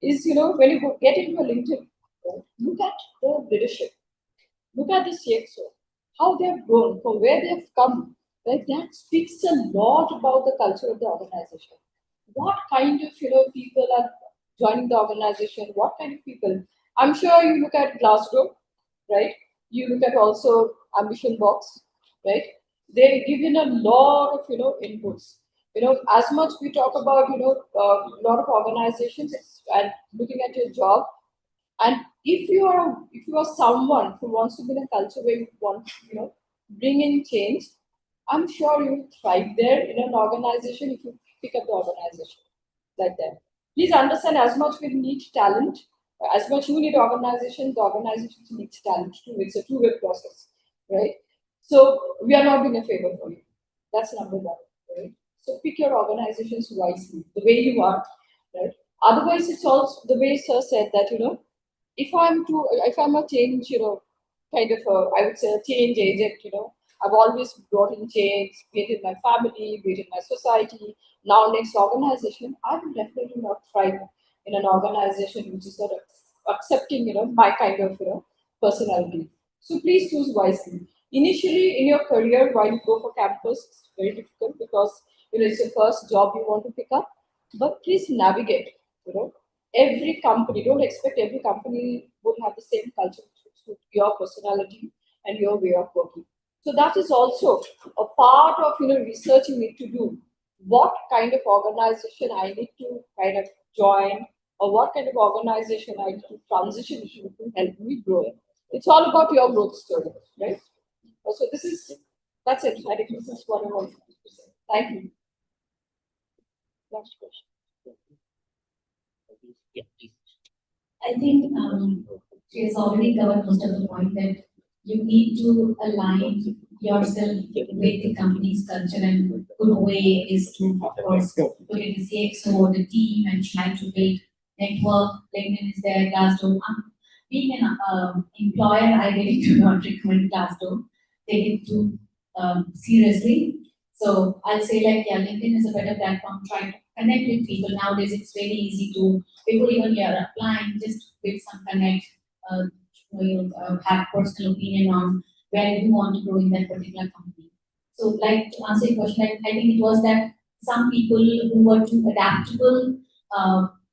is, when you get into a LinkedIn, right, look at the leadership, look at the CXO, how they have grown, from where they have come, right? That speaks a lot about the culture of the organization. What kind of, people are joining the organization, what kind of people. I'm sure you look at Glassdoor, right? You look at also Ambition Box, right? They give in a lot of, inputs. As much we talk about, a lot of organizations and looking at your job. And if you are someone who wants to be in a culture where you want to, bring in change, I'm sure you will thrive there in an organization if you pick up the organization like that. Please understand, as much we need talent, as much you need organization, the organization needs talent too. It's a two-way process, right? So we are not doing a favor for you. That's number one, right? So pick your organizations wisely, the way you are, right? Otherwise, it's also the way Sir said that, if I'm a change, kind of I would say a change agent, I've always brought in change, be it in my family, be it in my society, now next organization, I will definitely not thrive in an organization which is sort of accepting, my kind of, personality. So please choose wisely. Initially in your career, while you go for campus, it's very difficult because, it's your first job you want to pick up, but please navigate, every company, don't expect every company would have the same culture to suit your personality and your way of working. So that is also a part of, research you need to do. What kind of organization I need to kind of join, or what kind of organization I need to transition to help me grow. It's all about your growth story, right? So that's it. I think this is what I want to say. Thank you. Last question. Yeah, please. I think she has already covered most of the point that you need to align yourself with the company's culture, and good way is to, of course, put in the CXO or the team and try to build network. LinkedIn is there, Glassdoor. Being an employer, I really do not recommend Glassdoor. Take it too seriously. So I'll say, like, yeah, LinkedIn is a better platform. Try to connect with people. Nowadays, it's very easy to, before even you are applying, just with some connect, have personal opinion on where you want to go in that particular company. So, like to answer your question, I think it was that some people who were too adaptable,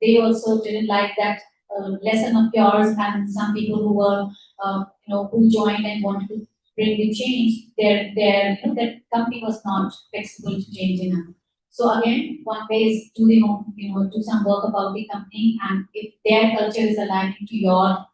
they also didn't like that lesson of yours, and some people who were, who joined and wanted to bring the change, that company was not flexible to change enough. So again, one way is do do some work about the company, and if their culture is aligning to your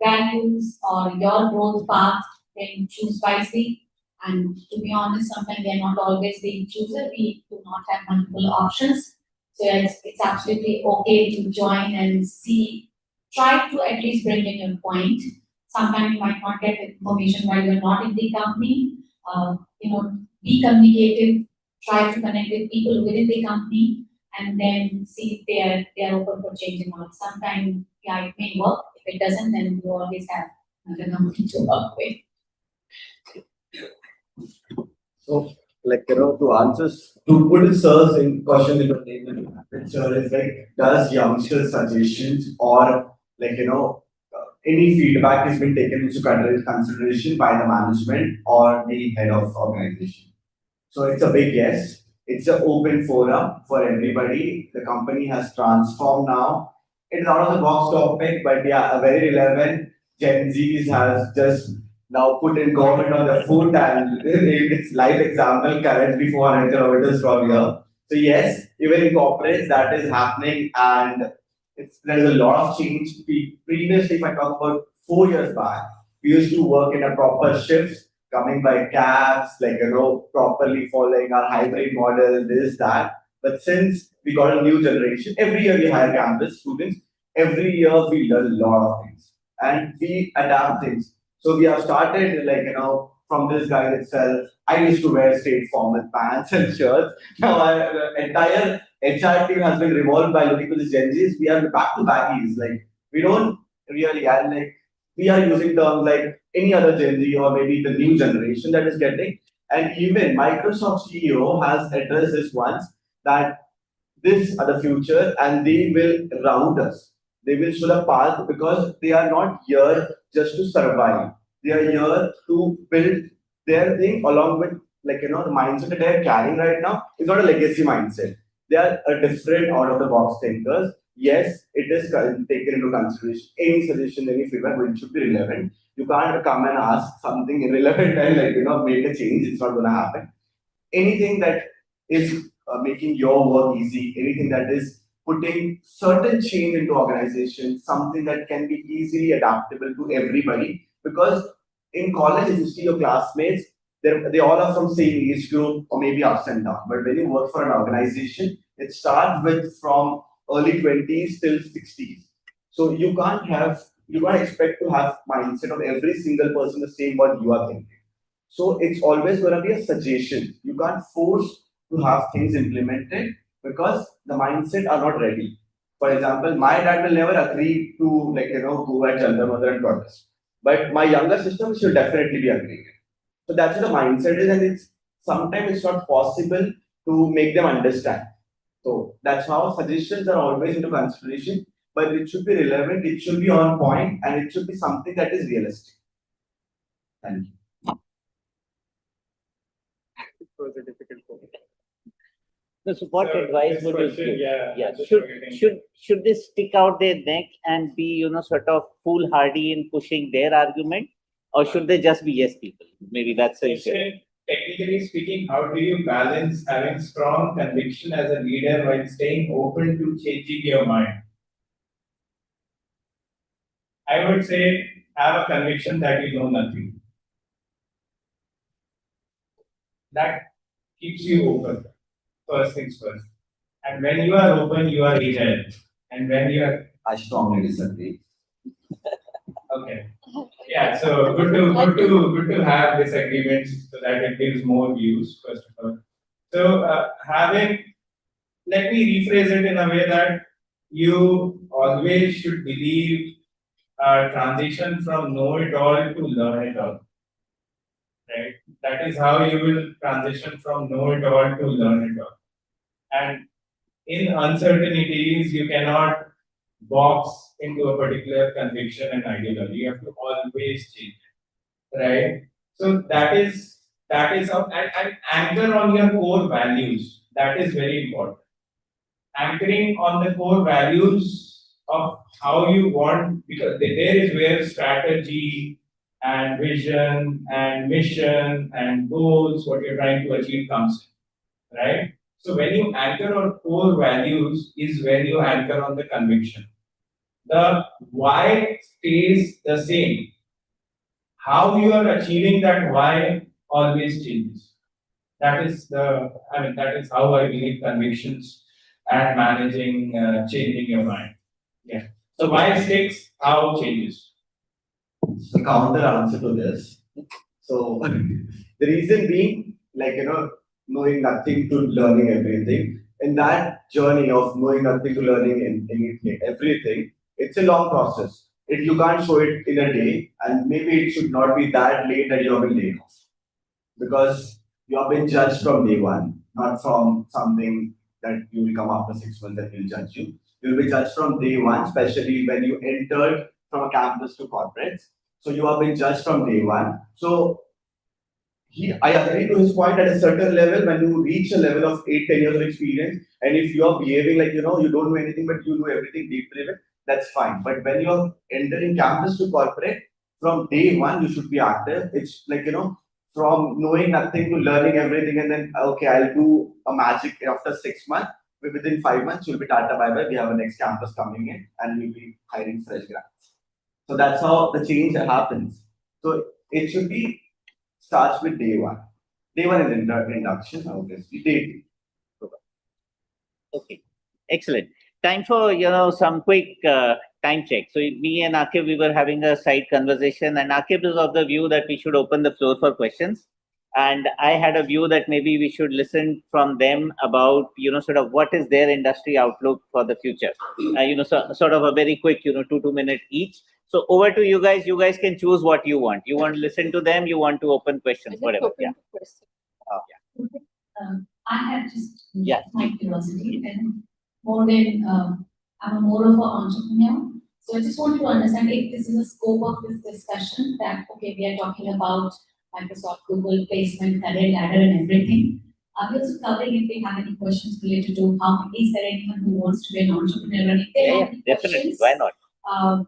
values or your growth path, then choose wisely. And to be honest, sometimes they're not always the chooser. We do not have multiple options. So it's absolutely okay to join and see, try to at least bring in your point. Sometimes you might not get the information while you're not in the company. Be communicative, try to connect with people within the company, and then see if they are open for changing or not. Sometimes, yeah, it may work. If it doesn't, then you always have another company to work with. So, to answer, to put the sirs in question into the sir is like, does youngsters' suggestions or any feedback has been taken into consideration by the management or the head of organization? So it's a big yes. It's an open forum for everybody. The company has transformed now. It's out of the box topic, but yeah, a very relevant. Gen Zs has just now put in government on the foot, and it's live example currently 400 kilometers from here. So yes, even in corporates that is happening, and there's a lot of change. Previously, if I talk about 4 years back, we used to work in a proper shift, coming by cabs, properly following our hybrid model, this, that. But since we got a new generation, every year we hire campus students, every year we learn a lot of things and we adapt things. So we have started, from this guy itself. I used to wear straight formal pants and shirts. Now the entire HR team has been revolved by looking to the Gen Zs. We are back to baggies. We don't really, and we are using terms like any other Gen Z or maybe the new generation that is getting. And even Microsoft CEO has addressed this once, that this are the future and they will route us. They will show the path because they are not here just to survive. They are here to build their thing along with the mindset that they are carrying right now is not a legacy mindset. They are a different out of the box thinkers. Yes, it is taken into consideration. Any suggestion, any feedback, but it should be relevant. You can't come and ask something irrelevant and make a change. It's not going to happen. Anything that is making your work easy, anything that is putting certain change into organization, something that can be easily adaptable to everybody. Because in college, if you see your classmates, they all are from same age group or maybe ups and downs. But when you work for an organization, it starts with from early 20s till 60s. So you can't expect to have mindset of every single person the same what you are thinking. So it's always going to be a suggestion. You can't force to have things implemented because the mindset are not ready. For example, my dad will never agree to go at Jantar Mantar and protest. But my younger sister should definitely be agreeing. So that's what the mindset is, and sometimes it's not possible to make them understand. So that's how suggestions are always into consideration, but it should be relevant, it should be on point, and it should be something that is realistic. Thank you. It was a difficult point. So what advice would you give? Yeah. Should they stick out their neck and be, sort of foolhardy in pushing their argument, or should they just be yes people? Maybe that's the issue. Technically speaking, how do you balance having strong conviction as a leader while staying open to changing your mind? I would say have a conviction that you know nothing. That keeps you open. First things first. And when you are open, you are agile. And when you are, I strongly disagree. okay. Yeah, so good to have disagreements so that it gives more views, first of all. So let me rephrase it in a way that you always should believe transition from know it all to learn it all. Right? That is how you will transition from know it all to learn it all. And in uncertainties, you cannot box into a particular conviction and ideology. You have to always change it, right? So that is how, and anchor on your core values. That is very important. Anchoring on the core values of how you want, because there is where strategy and vision and mission and goals, what you're trying to achieve comes in, right? So when you anchor on core values is when you anchor on the conviction. The why stays the same. How you are achieving that why always changes. That is that is how I believe convictions and managing, changing your mind. Yeah. So why sticks, how changes. The counter answer to this. So the reason being, knowing nothing to learning everything. In that journey of knowing nothing to learning in anything, everything, it's a long process. You can't show it in a day, and maybe it should not be that late that you have been laid off. Because you have been judged from day one, not from something that you will come after 6 months that will judge you. You'll be judged from day one, especially when you entered from a campus to corporates. So you have been judged from day one. So I agree to his point at a certain level, when you reach a level of 8, 10 years of experience, and if you are behaving like you don't know anything but you know everything deep driven, that's fine. But when you're entering campus to corporate, from day one you should be active. It's from knowing nothing to learning everything, and then okay, I'll do a magic after 6 months. Within 5 months, you'll be tata bye bye. We have a next campus coming in, and we'll be hiring fresh grads. So that's how the change happens. So it should be starts with day one. Day one is induction, obviously. Day two. Okay, excellent. Time for some quick time check. So me and Aaquibe, we were having a side conversation, and Aaquibe is of the view that we should open the floor for questions, and I had a view that maybe we should listen from them about sort of what is their industry outlook for the future. Sort of a very quick 2 minute each. So over to you guys. You guys can choose what you want. You want to listen to them. You want to open questions, whatever. Yeah. I have just Yeah. my curiosity, and more than I'm more of an entrepreneur. So I just want to understand if this is the scope of this discussion, that okay, we are talking about Microsoft, Google, placement, career ladder, and everything. Are we also covering if they have any questions related to how is there anyone who wants to be an entrepreneur? And if they have any Definitely. questions, Why not?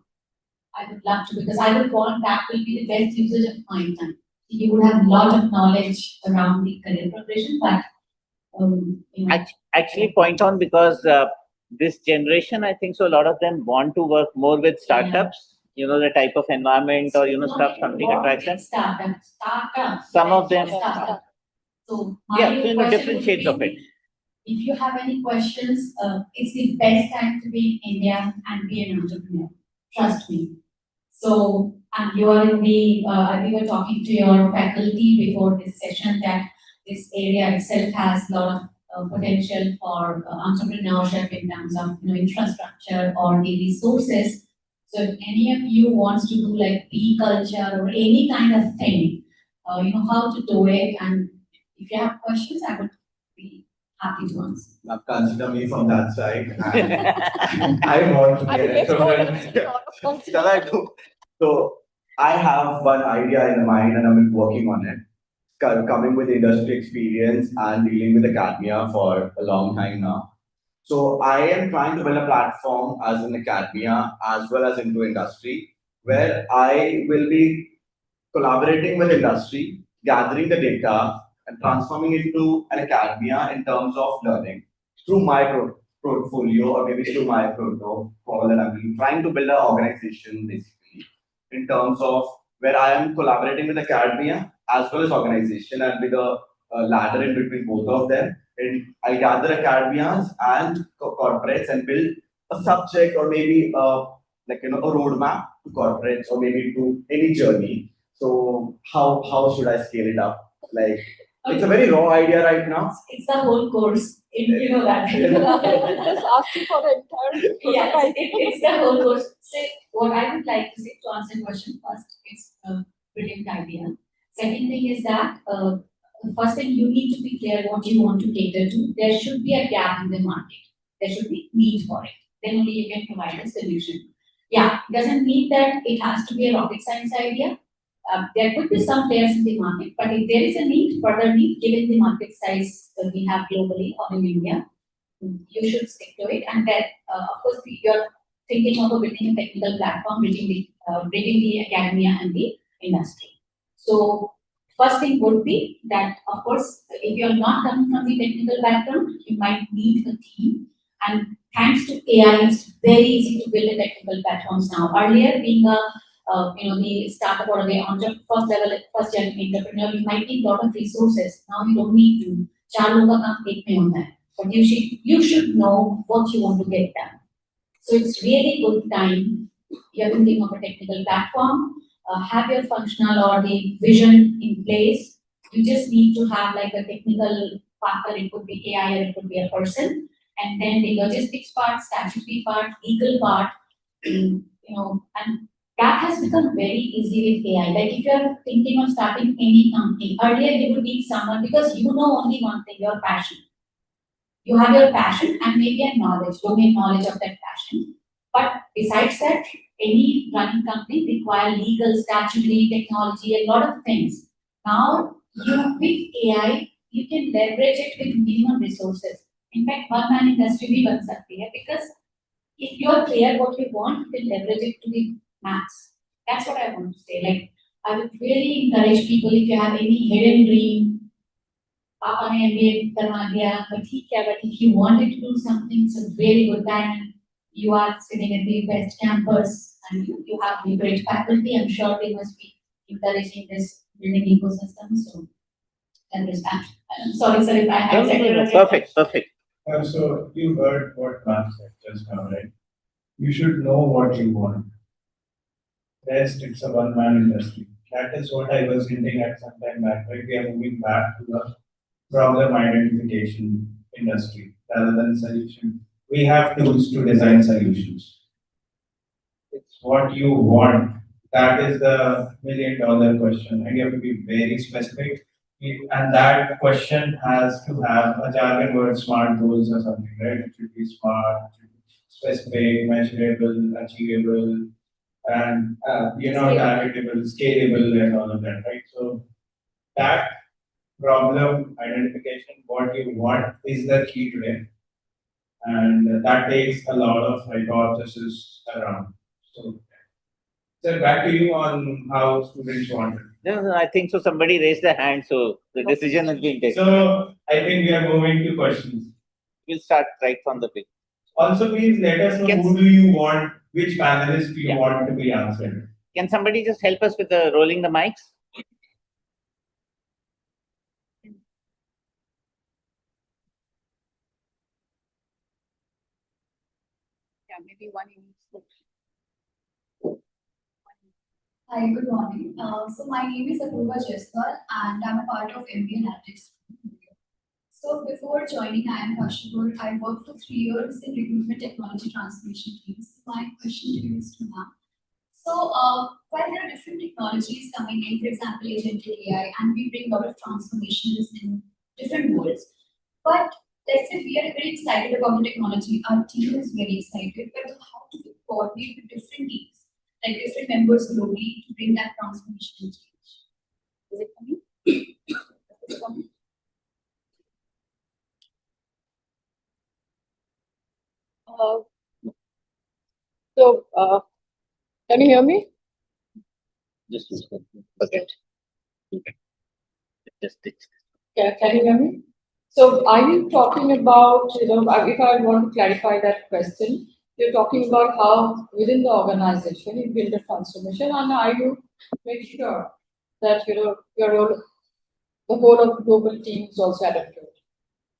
I would love to, because I would want that will be the best usage of my time. You would have a lot of knowledge around the career progression, but actually point on, because this generation, I think so, a lot of them want to work more with startups. The type of environment or stuff, something attracts them. Startups. Some of them. Startup. So different shades of it. If you have any questions, it's the best time to be in India and be an entrepreneur. Trust me. So, and you are in the, we were talking to your faculty before this session that this area itself has a lot of potential for entrepreneurship in terms of infrastructure or the resources. So if any of you wants to do like bee culture or any kind of thing, how to do it, and if you have questions, I would be happy to answer. Now consider me from that side. I want to be an entrepreneur. So I have one idea in mind, and I'm working on it. Coming with industry experience and dealing with academia for a long time now. So I am trying to build a platform as in academia as well as into industry, where I will be collaborating with industry, gathering the data and transforming it into an academia in terms of learning through my portfolio, or maybe through my protocol that I'm trying to build an organization basically in terms of where I am collaborating with academia as well as organization, and with a ladder in between both of them. And I gather academias and corporates and build a subject, or maybe a roadmap to corporates, or maybe to any journey. So how should I scale it up? It's a very raw idea right now. It's the whole course. You know that. Just ask you for the entire. Yes, it's the whole course. So what I would like to say to answer the question first, it's a brilliant idea. Second thing is that the first thing, you need to be clear what you want to cater to. There should be a gap in the market. There should be need for it. Then only you can provide a solution. Yeah, doesn't mean that it has to be a rocket science idea. There could be some players in the market, but if there is a need, further need, given the market size that we have globally or in India, you should stick to it. And then, of course, you're thinking of building a technical platform, bridging the academia and the industry. So, first thing would be that, of course, if you're not coming from the technical background, you might need a team. And thanks to AI, it's very easy to build a technical platforms now. Earlier, being a the startup or the first level, first gen entrepreneur, you might need a lot of resources. Now you don't need to. 4 लोगों का काम एक में होता है. But you should know what you want to get done. So it's really good time. You're thinking of a technical platform, have your functional or the vision in place. You just need to have like a technical partner. It could be AI or it could be a person, and then the logistics part, statutory part, legal part, and that has become very easy with AI. Like if you're thinking of starting any company, earlier you would need someone because you know only one thing, your passion. You have your passion and maybe a knowledge, domain knowledge of that passion. But besides that, any running company require legal, statutory, technology, a lot of things. Now, with AI, you can leverage it with minimum resources. In fact, one-man industry bhi ban sakti hai because if you're clear what you want, you can leverage it to the max. That's what I want to say. Like, I would really encourage people, if you have any hidden dream, Papa ne MBA karwa diya, but if you wanted to do something, it's a very good time. You are sitting at the best campus and you have a great faculty. I'm sure they must be encouraging this building ecosystem. So, that is that. Sorry, sir, if I had Perfect. So you heard what Ma'am said just now, right? You should know what you want. Rest, it's a one-man industry. That is what I was hinting at some time back, right? We are moving back to the problem identification industry rather than solution. We have tools to design solutions. It's what you want. That is the $1 million question. And you have to be very specific. And that question has to have a jargon word, SMART goals or something, right? It should be SMART, it should be specific, measurable, achievable, and targetable, scalable, and all of that, right? So that problem identification, what you want, is the key today, and that takes a lot of hypothesis around. So back to you on how students want it. No, I think so. Somebody raised their hand, so the decision has been taken. So I think we are moving to questions. We'll start right from the beginning. Also, please let us know who do you want, which panelist do you want to be answered. Can somebody just help us with the rolling the mics? Yeah, maybe one in each. Hi, good morning. So my name is Aaquibe Shaikh and I'm a part of MBA Analytics. So before joining IIM Kashipur, I worked for 3 years in recruitment technology transformation teams. My question to you is to now. So while there are different technologies coming in, for example, agentic AI, and we bring a lot of transformations in different worlds. But let's say we are very excited about the technology, our team is very excited, but how do we coordinate with different teams? Like different members globally to bring that transformation change. Is it coming? Is it coming? Can you hear me? Just okay. Yeah, can you hear me? So are you talking about, if I want to clarify that question, you're talking about how within the organization you build a transformation, and are you make sure that the whole of global team is also adapted?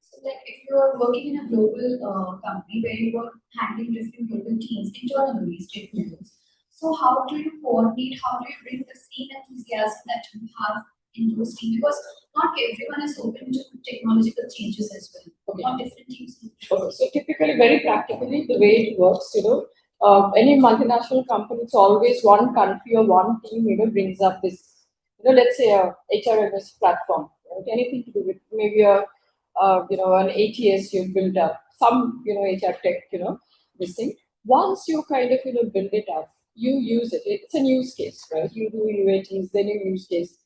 So like if you are working in a global company where you are handling different global teams, internally stakeholders, so how do you coordinate, how do you bring the same enthusiasm that you have in those teams? Because not everyone is open to technological changes as well. Okay. Not different teams. Okay. So typically, very practically, the way it works, any multinational company, it's always one country or one team, brings up this, let's say a HRMS platform, right? Anything to do with maybe an ATS you build up, some, HR tech, this thing. Once you kind of, build it up, you use it. It's a use case, right? You do UATs, then you use case.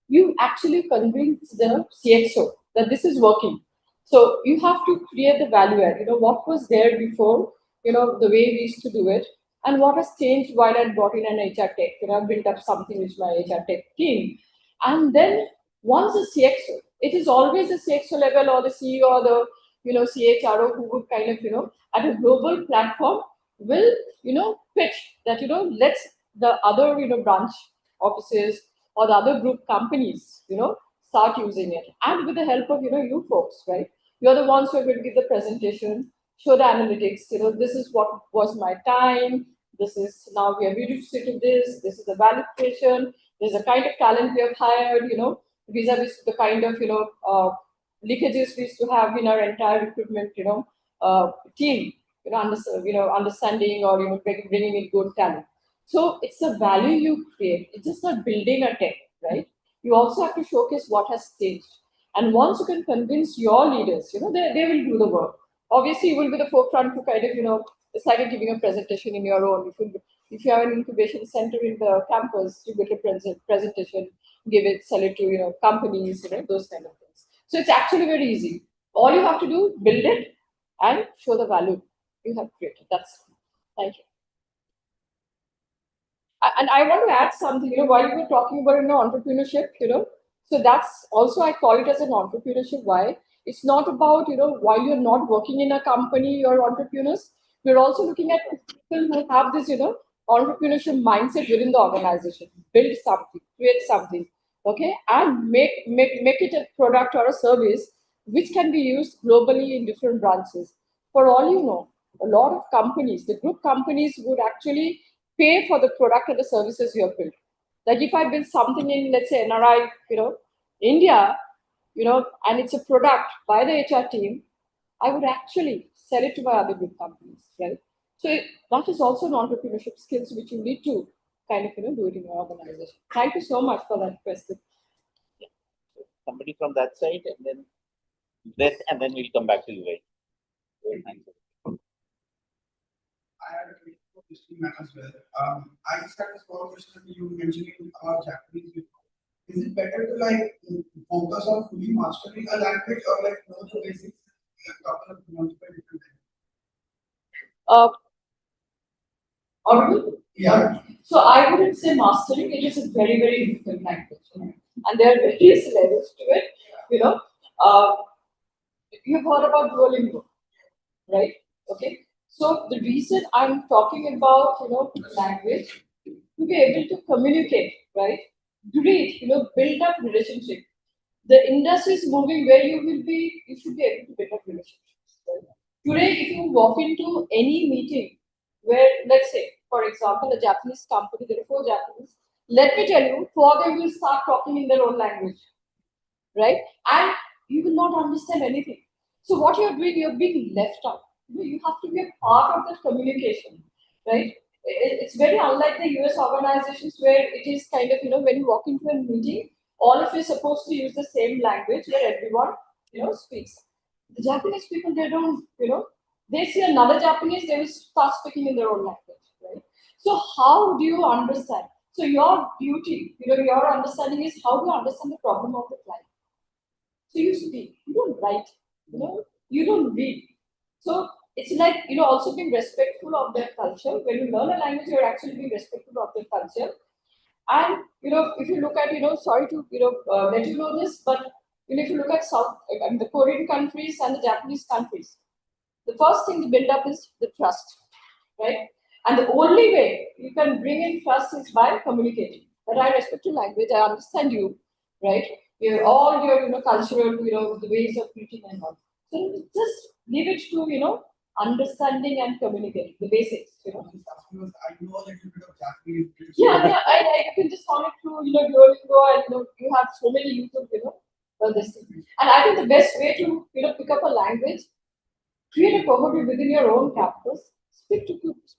You actually convince the CXO that this is working. So you have to create the value add. What was there before, the way we used to do it, and what has changed while I brought in an HR tech. I built up something with my HR tech team. And then once the CXO, it is always the CXO level or the CEO or the, CHRO who would kind of, at a global platform will, pitch that, let's the other, branch offices or the other group companies, start using it. And with the help of, you folks, right? You're the ones who are going to give the presentation, show the analytics, this is what was my time, this is now we are reduced to this is the value creation, there's a kind of talent we have hired, vis-a-vis the kind of, leakages we used to have in our entire recruitment, team, understanding or, bringing in good talent. So it's the value you create. It's just not building a tech, right? You also have to showcase what has changed. And once you can convince your leaders, they will do the work. Obviously, you will be the forefront to kind of, it's like giving a presentation in your own. If you have an incubation center in the campus, you get a presentation, give it, sell it to, companies, those kind of things. So it's actually very easy. All you have to do, build it and show the value you have created. That's it. Thank you. And I want to add something, while we were talking about, entrepreneurship, so that's also, I call it as an entrepreneurship. Why? It's not about, while you're not working in a company, you're entrepreneurs. We're also looking at people who have this, entrepreneurship mindset within the organization. Build something, create something, okay? And make it a product or a service which can be used globally in different branches. For all you know, a lot of companies, the group companies would actually pay for the product and the services you have built. Like if I build something in, let's say, NRI, India, and it's a product by the HR team, I would actually sell it to my other group companies, right? So that is also an entrepreneurship skills which you need to kind of, do it in your organization. Thank you so much for that question. Somebody from that side, and then this, and then we'll come back to you, right? Thank you. I had a question for Brishti ma'am as well. I just had a small question. You mentioning about Japanese before. Is it better to focus on fully mastering a language or know the basics, a couple of multiple different Audible? Yeah. So I wouldn't say mastering. It is a very, very difficult language, and there are various levels to it. You've heard about Duolingo, right? Okay. So the reason I'm talking about, language, to be able to communicate, right? Great, build up relationship. The industry is moving where you should be able to build up relationships. Right? Today, if you walk into any meeting where, let's say, for example, a Japanese company, there are 4 Japanese, let me tell you, 4 of them will start talking in their own language, right? And you will not understand anything. So what you're doing, you're being left out. You have to be a part of that communication, right? It's very unlike the US organizations where it is kind of, when you walk into a meeting, all of you are supposed to use the same language where everyone, speaks. The Japanese people, they don't, they see another Japanese, they will start speaking in their own language, right? So how do you understand? So your duty, your understanding is how do you understand the problem of the client? So you speak, you don't write, you don't read. So it's like, also being respectful of their culture. When you learn a language, you're actually being respectful of their culture. And, if you look at, sorry to, let you know this, but if you look at the Korean countries and the Japanese countries, the first thing to build up is the trust, right? And the only way you can bring in trust is by communicating. That I respect your language, I understand you, right? All your, cultural, the ways of greeting and all. So just leave it to, understanding and communicating, the basics, I know a little bit of Japanese. Yeah, I can just connect to, Duolingo and, you have so many YouTube, this thing. And I think the best way to, pick up a language, create a cohort within your own campus,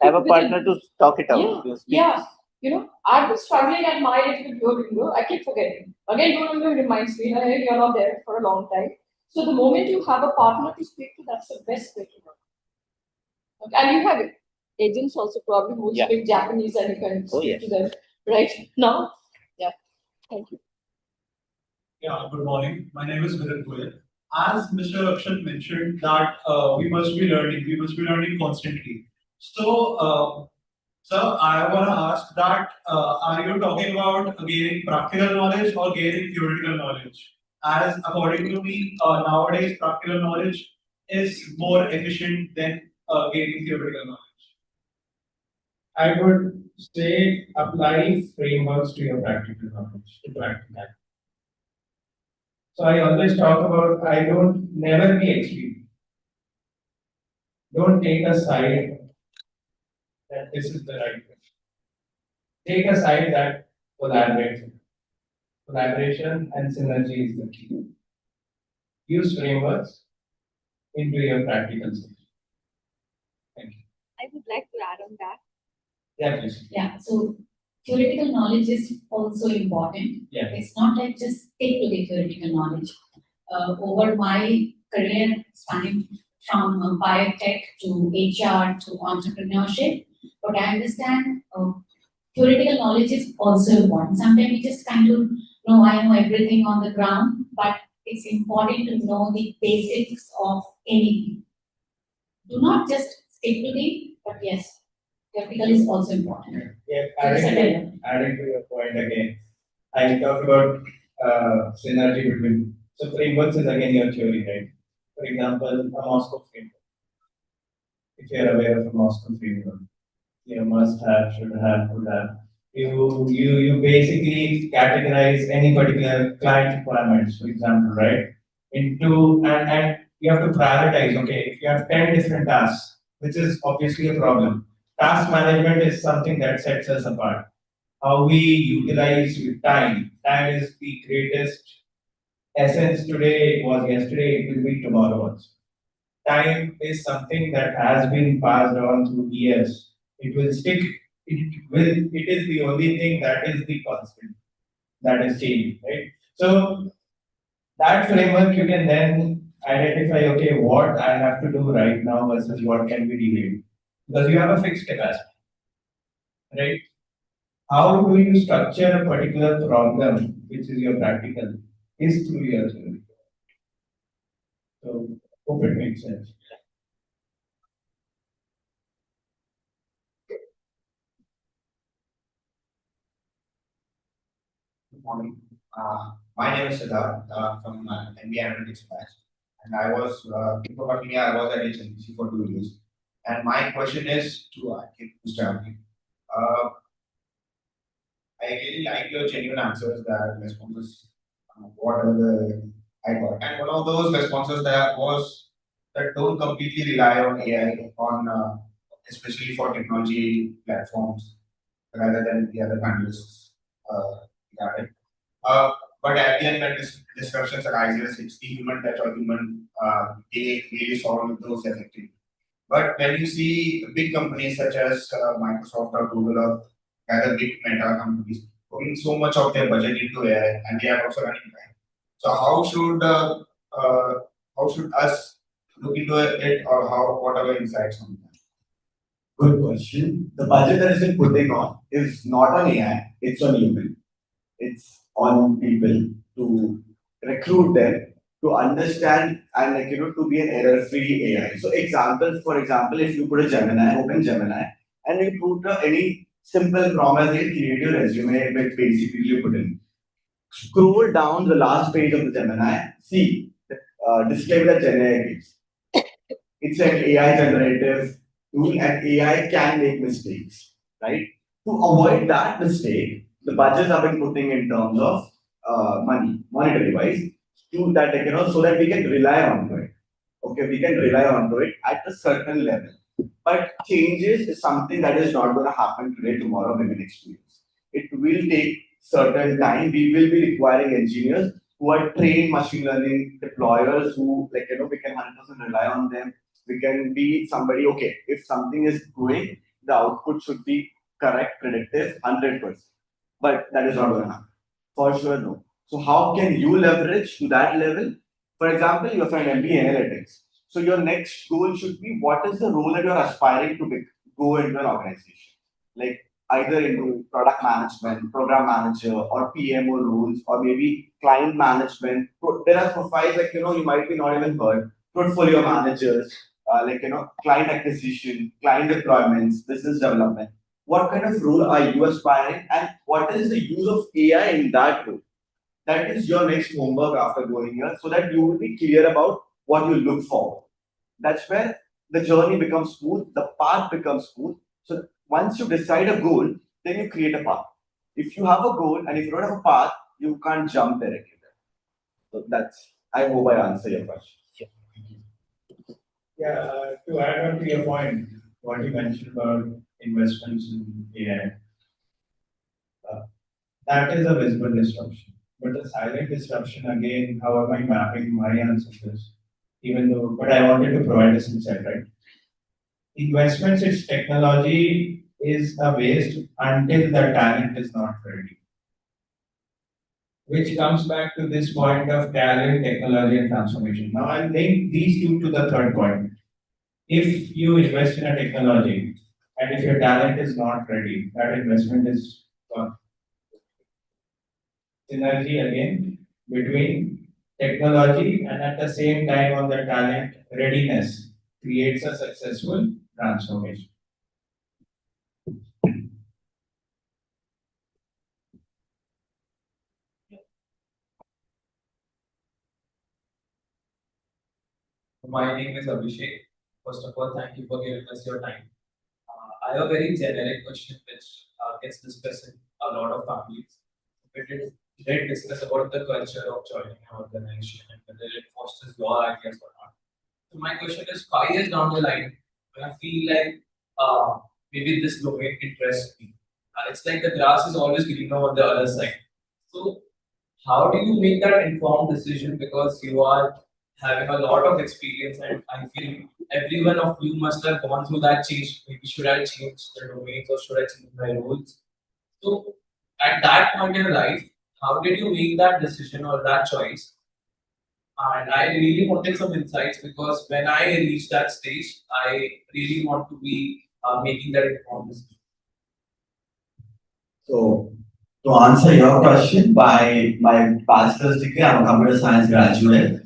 Have a partner to talk it out. Yeah. I've been struggling at my age with Duolingo. I keep forgetting. Again, Duolingo reminds me, hey, you're not there for a long time. So the moment you have a partner to speak to, that's the best way to work. Okay. And you have agents also probably who Yeah. speak Japanese and you can Oh, speak yes. to them right now. Yeah. Thank you. Yeah, good morning. My name is Virat Goyal. As Mr. Akshat mentioned that we must be learning constantly. So, sir, I want to ask that are you talking about gaining practical knowledge or gaining theoretical knowledge? As according to me, nowadays practical knowledge is more efficient than gaining theoretical knowledge. I would say apply frameworks to your practical knowledge, to practical. So I always talk about I don't never be extreme. Don't take a side that this is the right way. Take a side that collaborates. Collaboration and synergy is the key. Use frameworks into your practical solution. Thank you. I would like to add on that. Yeah, please. Yeah, so theoretical knowledge is also important. Yeah. It's not like just stick to the theoretical knowledge. Over my career spanning from biotech to HR to entrepreneurship, but I understand theoretical knowledge is also important. Sometimes we just kind of know I know everything on the ground, but it's important to know the basics of anything. Do not just stick to the, but yes, theoretical is also important. Yeah, Yes, adding to your point again, I talk about synergy between. So frameworks is again your theory, right? For example, a Moscow framework. If you are aware of a Moscow framework, you must have, should have, could have. You basically categorize any particular client requirements, for example, right? Into and you have to prioritize. Okay, if you have 10 different tasks, which is obviously a problem. Task management is something that sets us apart. How we utilize time. Time is the greatest essence today. It was yesterday. It will be tomorrow also. Time is something that has been passed on through years. It will stick. It is the only thing that is the constant that is changing, right? So that framework you can then identify, okay, what I have to do right now versus what can be delayed. Because you have a fixed capacity, right? How do you structure a particular problem, which is your practical, is through your theory. So hope it makes sense. Good morning. My name is Siddharth from MBA Analytics Batch. And I was, before coming here, I was at HSBC for 2 years. And my question is to Mr. Aaquibe. I really like your genuine answers that responses, what are the I got. And one of those responses that was that don't completely rely on AI, on especially for technology platforms, rather than the other panelists got it. But at the end, when disruptions arises, it's the human touch or human they really solve those effectively. But when you see big companies such as Microsoft or Google or other big meta companies putting so much of their budget into AI, and they are also running behind. So how should us look into it, or what are our insights on that? Good question. The budget that is been putting on is not on AI, it's on human. It's on people to recruit them to understand and to be an error-free AI. So examples, for example, if you put a Gemini, open Gemini, and you put any simple prompt as a create your resume with basically you put in. Scroll down the last page of the Gemini, see the disclaimer that Gemini gives. It's an AI generative tool and AI can make mistakes, right? To avoid that mistake, the budgets have been putting in terms of monetary wise, to that so that we can rely on it. Okay, we can rely on it at a certain level. But changes is something that is not going to happen today, tomorrow, maybe next 2 years. It will take certain time. We will be requiring engineers who are trained machine learning deployers who we can 100% rely on them. We can be somebody, okay, if something is going, the output should be correct, predictive, 100%. But that is not going to happen. For sure, no. So how can you leverage to that level? For example, you're from MBA analytics. So your next goal should be what is the role that you're aspiring to go into an organization. Like either into product management, program manager, or PMO roles, or maybe client management. There are profiles like you might be not even heard. Portfolio managers, client acquisition, client deployments, business development. What kind of role are you aspiring, and what is the use of AI in that role? That is your next homework after going here, so that you will be clear about what you look for. That's where the journey becomes smooth, the path becomes smooth. So once you decide a goal, then you create a path. If you have a goal and if you don't have a path, you can't jump directly there. So that's, I hope I answer your question. Yeah, to add on to your point, what you mentioned about investments in AI, that is a visible disruption. But the silent disruption, again, how am I mapping my answer to this? Even though, but I wanted to provide this insight, right? Investments in technology is a waste until the talent is not ready. Which comes back to this point of talent, technology, and transformation. Now, I'll link these two to the third point. If you invest in a technology and if your talent is not ready, that investment is gone. Synergy again between technology and at the same time on the talent readiness creates a successful transformation. My name is Abhishek. First of all, thank you for giving us your time. I have a very generic question which gets discussed in a lot of families. We did discuss about the culture of joining an organization and whether it fosters your ideas or not. So my question is, 5 years down the line, when I feel like maybe this domain interests me, it's like the grass is always greener on the other side. So how do you make that informed decision, because you are having a lot of experience and I feel every one of you must have gone through that change. Maybe should I change the domains or should I change my roles? So at that point in life, how did you make that decision or that choice? And I really wanted some insights, because when I reach that stage, I really want to be making that informed decision. So, to answer your question, by my bachelor's degree, I'm a computer science graduate,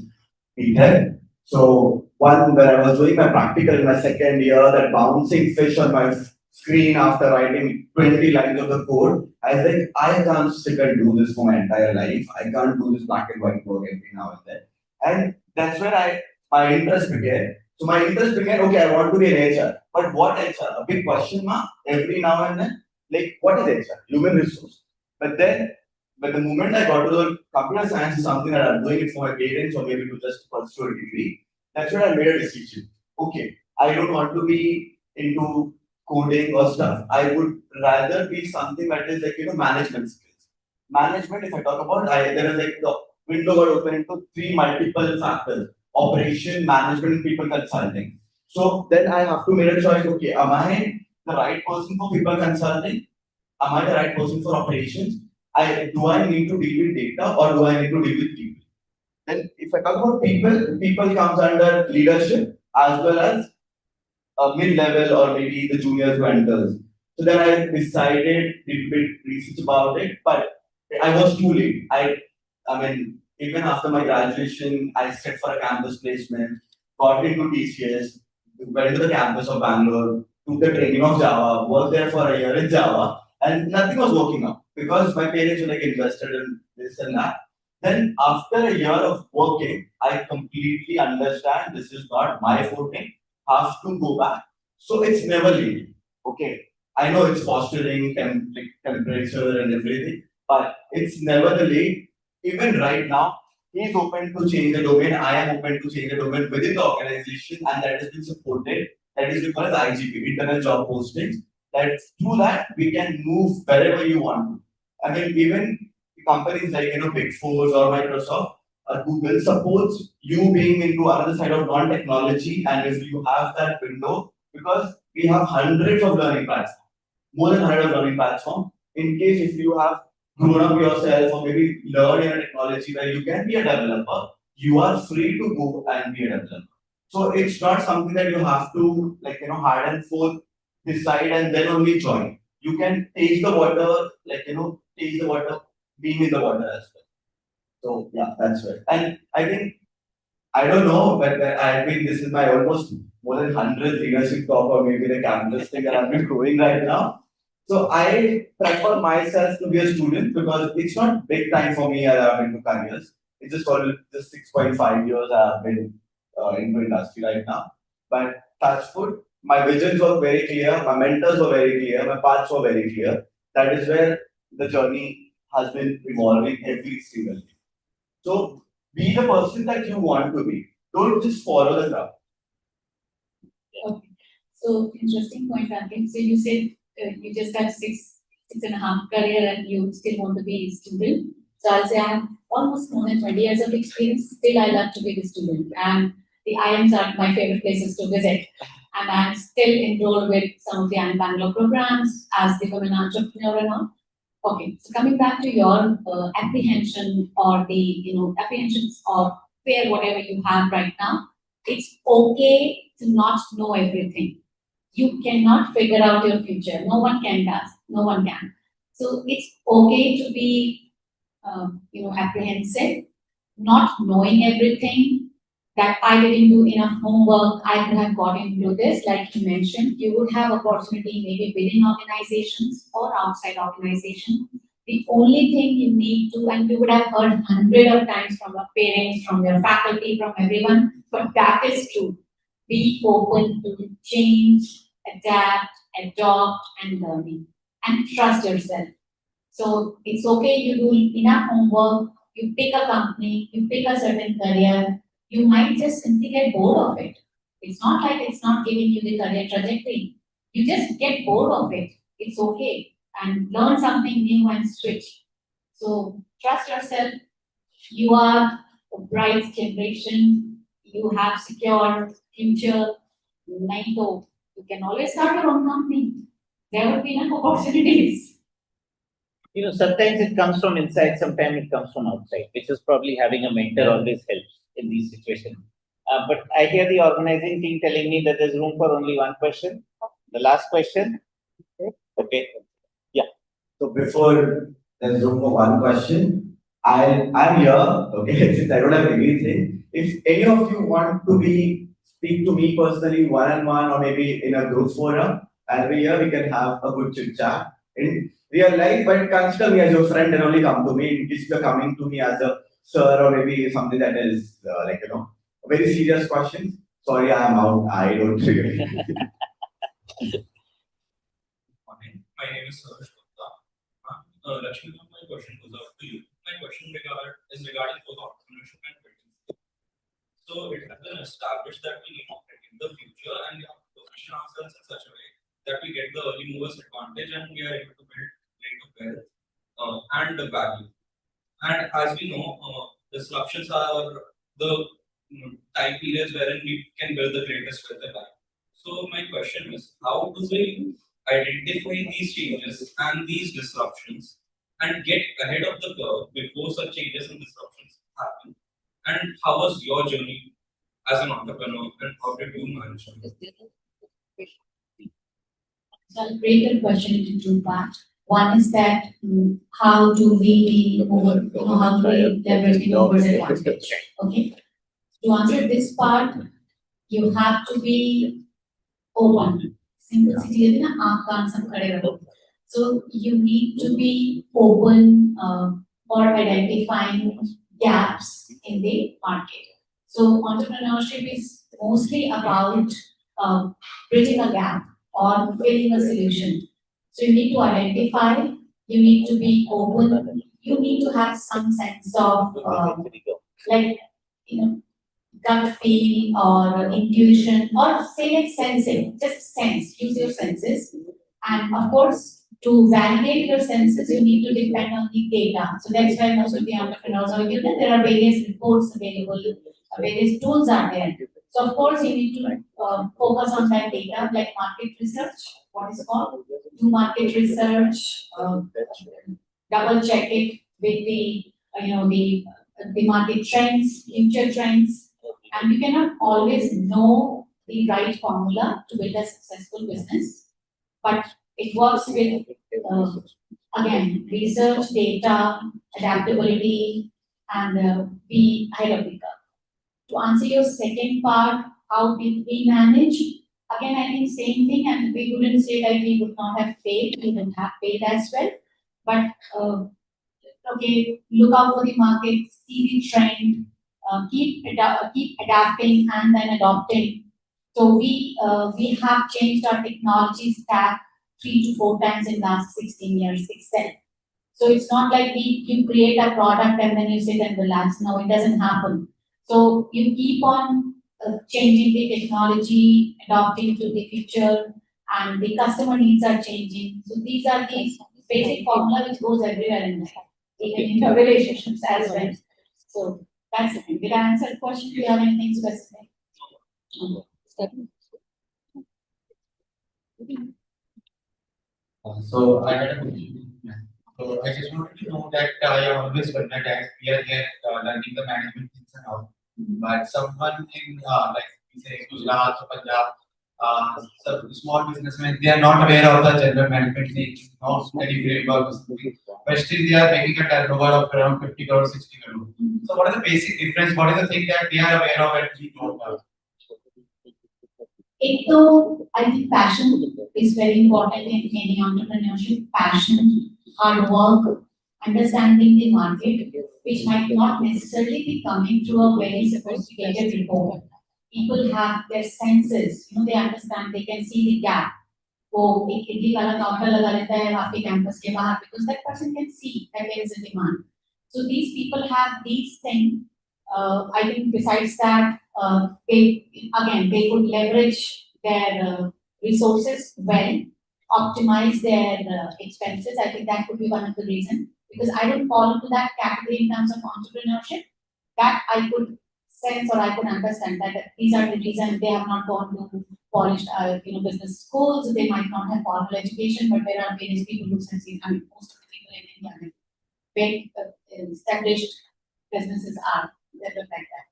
BTech. So, when I was doing my practical in my second year, that bouncing fish on my screen after writing 20 lines of the code, I was like, I can't sit and do this for my entire life. I can't do this black and white work every now and then. And that's where my interest began. So my interest began, okay, I want to be an HR. But what HR? A big question mark every now and then. Like, what is HR? Human resource. But the moment I got to the computer science is something that I'm doing it for my parents or maybe to just pursue a degree, that's when I made a decision. Okay, I don't want to be into coding or stuff. I would rather be something that is like, management skills. Management, if I talk about, there is like the window got open into three multiple factors: operation, management, and people consulting. So then I have to make a choice. Okay, am I the right person for people consulting? Am I the right person for operations? Do I need to deal with data or do I need to deal with people? Then if I talk about people comes under leadership as well as mid-level or maybe the juniors who enters. So then I decided a little bit research about it, but I was too late. I mean, even after my graduation, I set for a campus placement, got into TCS, went to the campus of Bangalore, took the training of Java, worked there for a year in Java, and nothing was working out because my parents were like invested in this and that. Then after a year of working, I completely understand this is not my forte. Have to go back. So it's never late. Okay. I know it's fostering temperature and everything, but it's never the late. Even right now, he's open to change the domain. I am open to change the domain within the organization, and that has been supported. That is because IGP, internal job postings. That's through that we can move wherever you want. I mean, even companies like Big Fours or Microsoft, Google supports you being into other side of non-technology, and if you have that window, because we have hundreds of learning platforms, more than 100 of learning platforms. In case if you have grown up yourself or maybe learn in a technology where you can be a developer, you are free to go and be a developer. So it's not something that you have to hard and full decide and then only join. You can taste the water, taste the water, being in the water as well. So yeah, that's right. And I think I don't know, but I think this is my almost more than 100 leadership talk or maybe the campus thing that I've been doing right now. So I prefer myself to be a student because it's not big time for me as I've been to careers. It's just all just 6.5 years I've been into industry right now. But touch wood, my visions were very clear, my mentors were very clear, my paths were very clear. That is where the journey has been evolving every single day. So be the person that you want to be. Don't just follow the crowd. Okay. So interesting point, Ankit. So you said you just had 6.5 career and you still want to be a student. So I'll say I have almost more than 20 years of experience. Still, I love to be the student, and the IIMs are my favorite places to visit. And I'm still enrolled with some of the IIM Bangalore programs as the women entrepreneur and all. Okay, so coming back to your apprehension or the apprehensions or fear, whatever you have right now, it's okay to not know everything. You cannot figure out your future. No one can does. No one can. So it's okay to be, apprehensive, not knowing everything. That I didn't do enough homework. I could have got into this, like you mentioned. You would have opportunity maybe within organizations or outside organization. The only thing you need to, and you would have heard hundred of times from your parents, from your faculty, from everyone, but that is true. Be open to change, adapt, adopt, and learning, and trust yourself. So it's okay, you do enough homework, you pick a company, you pick a certain career, you might just simply get bored of it. It's not like it's not giving you the career trajectory. You just get bored of it. It's okay. And learn something new and switch. So trust yourself. You are a bright generation. You have secure future. Naito. You can always start your own company. There will be enough opportunities. Sometimes it comes from inside, sometimes it comes from outside, which is probably having a mentor always helps in these situations. But I hear the organizing team telling me that there's room for only one question. The last question. Okay. Yeah. So before there's room for one question, I'm here, okay, since I don't have anything. If any of you want to speak to me personally one-on-one or maybe in a group forum, I'll be here, we can have a good chit chat. In real life, but consider me as your friend and only come to me. In case you're coming to me as a sir or maybe something that is a very serious question. Sorry, I'm out. I don't really. My name is Sarvesh Gupta. Lakshmi, my question goes out to you. My question is regarding both entrepreneurship and business. So it has been established that we need to predict the future and we have to position ourselves in such a way that we get the early movers advantage and we are able to build greater wealth and the value. And as we know, disruptions are the time periods wherein we can build the greatest wealth in life. So my question is, how do we identify these changes and these disruptions and get ahead of the curve before such changes and disruptions happen? And how was your journey as an entrepreneur and how did you manage it? So I'll break the question into two parts. One is that how do we how do we leverage the numbers advantage? Okay. To answer this part, you have to be open. Simplicity is so you need to be open for identifying gaps in the market. So entrepreneurship is mostly about bridging a gap or filling a solution. So you need to identify, you need to be open, you need to have some sense of like gut feel or intuition or say like sensing, just sense, use your senses. And of course, to validate your senses, you need to depend on the data. So that's why most of the entrepreneurs are given. There are various reports available, various tools are there. So of course, you need to focus on that data, like market research. What is called? Do market research. Double check it with the the market trends, future trends, and you cannot always know the right formula to build a successful business. But it works with, again, research, data, adaptability, and be ahead of the curve. To answer your second part, how did we manage? Again, I think same thing, and we wouldn't say that we would not have paid, we would have paid as well. But okay, look out for the market, see the trend, keep adapting and then adopting. So we have changed our technology stack 3 to 4 times in last 16 years itself. So it's not like you create a product and then you sit and relax. No, it doesn't happen. So you keep on changing the technology, adopting to the future, and the customer needs are changing. So these are the basic formula which goes everywhere in life, even in your relationships as well. So that's it. Did I answer the question? Do you have anything specific? So I had a question. So I just wanted to know that I always wondered that we are here learning the management things and all, but someone in like we say Gujarat or Punjab, so small businessmen, they are not aware of the general management things, not any framework or something, but still they are making a turnover of around 50 crore, 60 crore. So what is the basic difference? What is the thing that they are aware of and we don't have? I think passion is very important in any entrepreneurship. Passion, hard work, understanding the market, which might not necessarily be coming through a very sophisticated report. People have their senses, they understand, they can see the gap. वो एक इडली वाला counter लगा लेता है आपके campus के बाहर because that person can see that there is a demand. So these people have these things. I think besides that, they could leverage their resources well, optimize their expenses. I think that could be one of the reasons because I don't fall into that category in terms of entrepreneurship. That I could sense or I could understand that these are the reasons they have not gone to polished, business schools. They might not have formal education, but there are various people who succeed. I mean, most of the people in India, very established businesses are developed like that.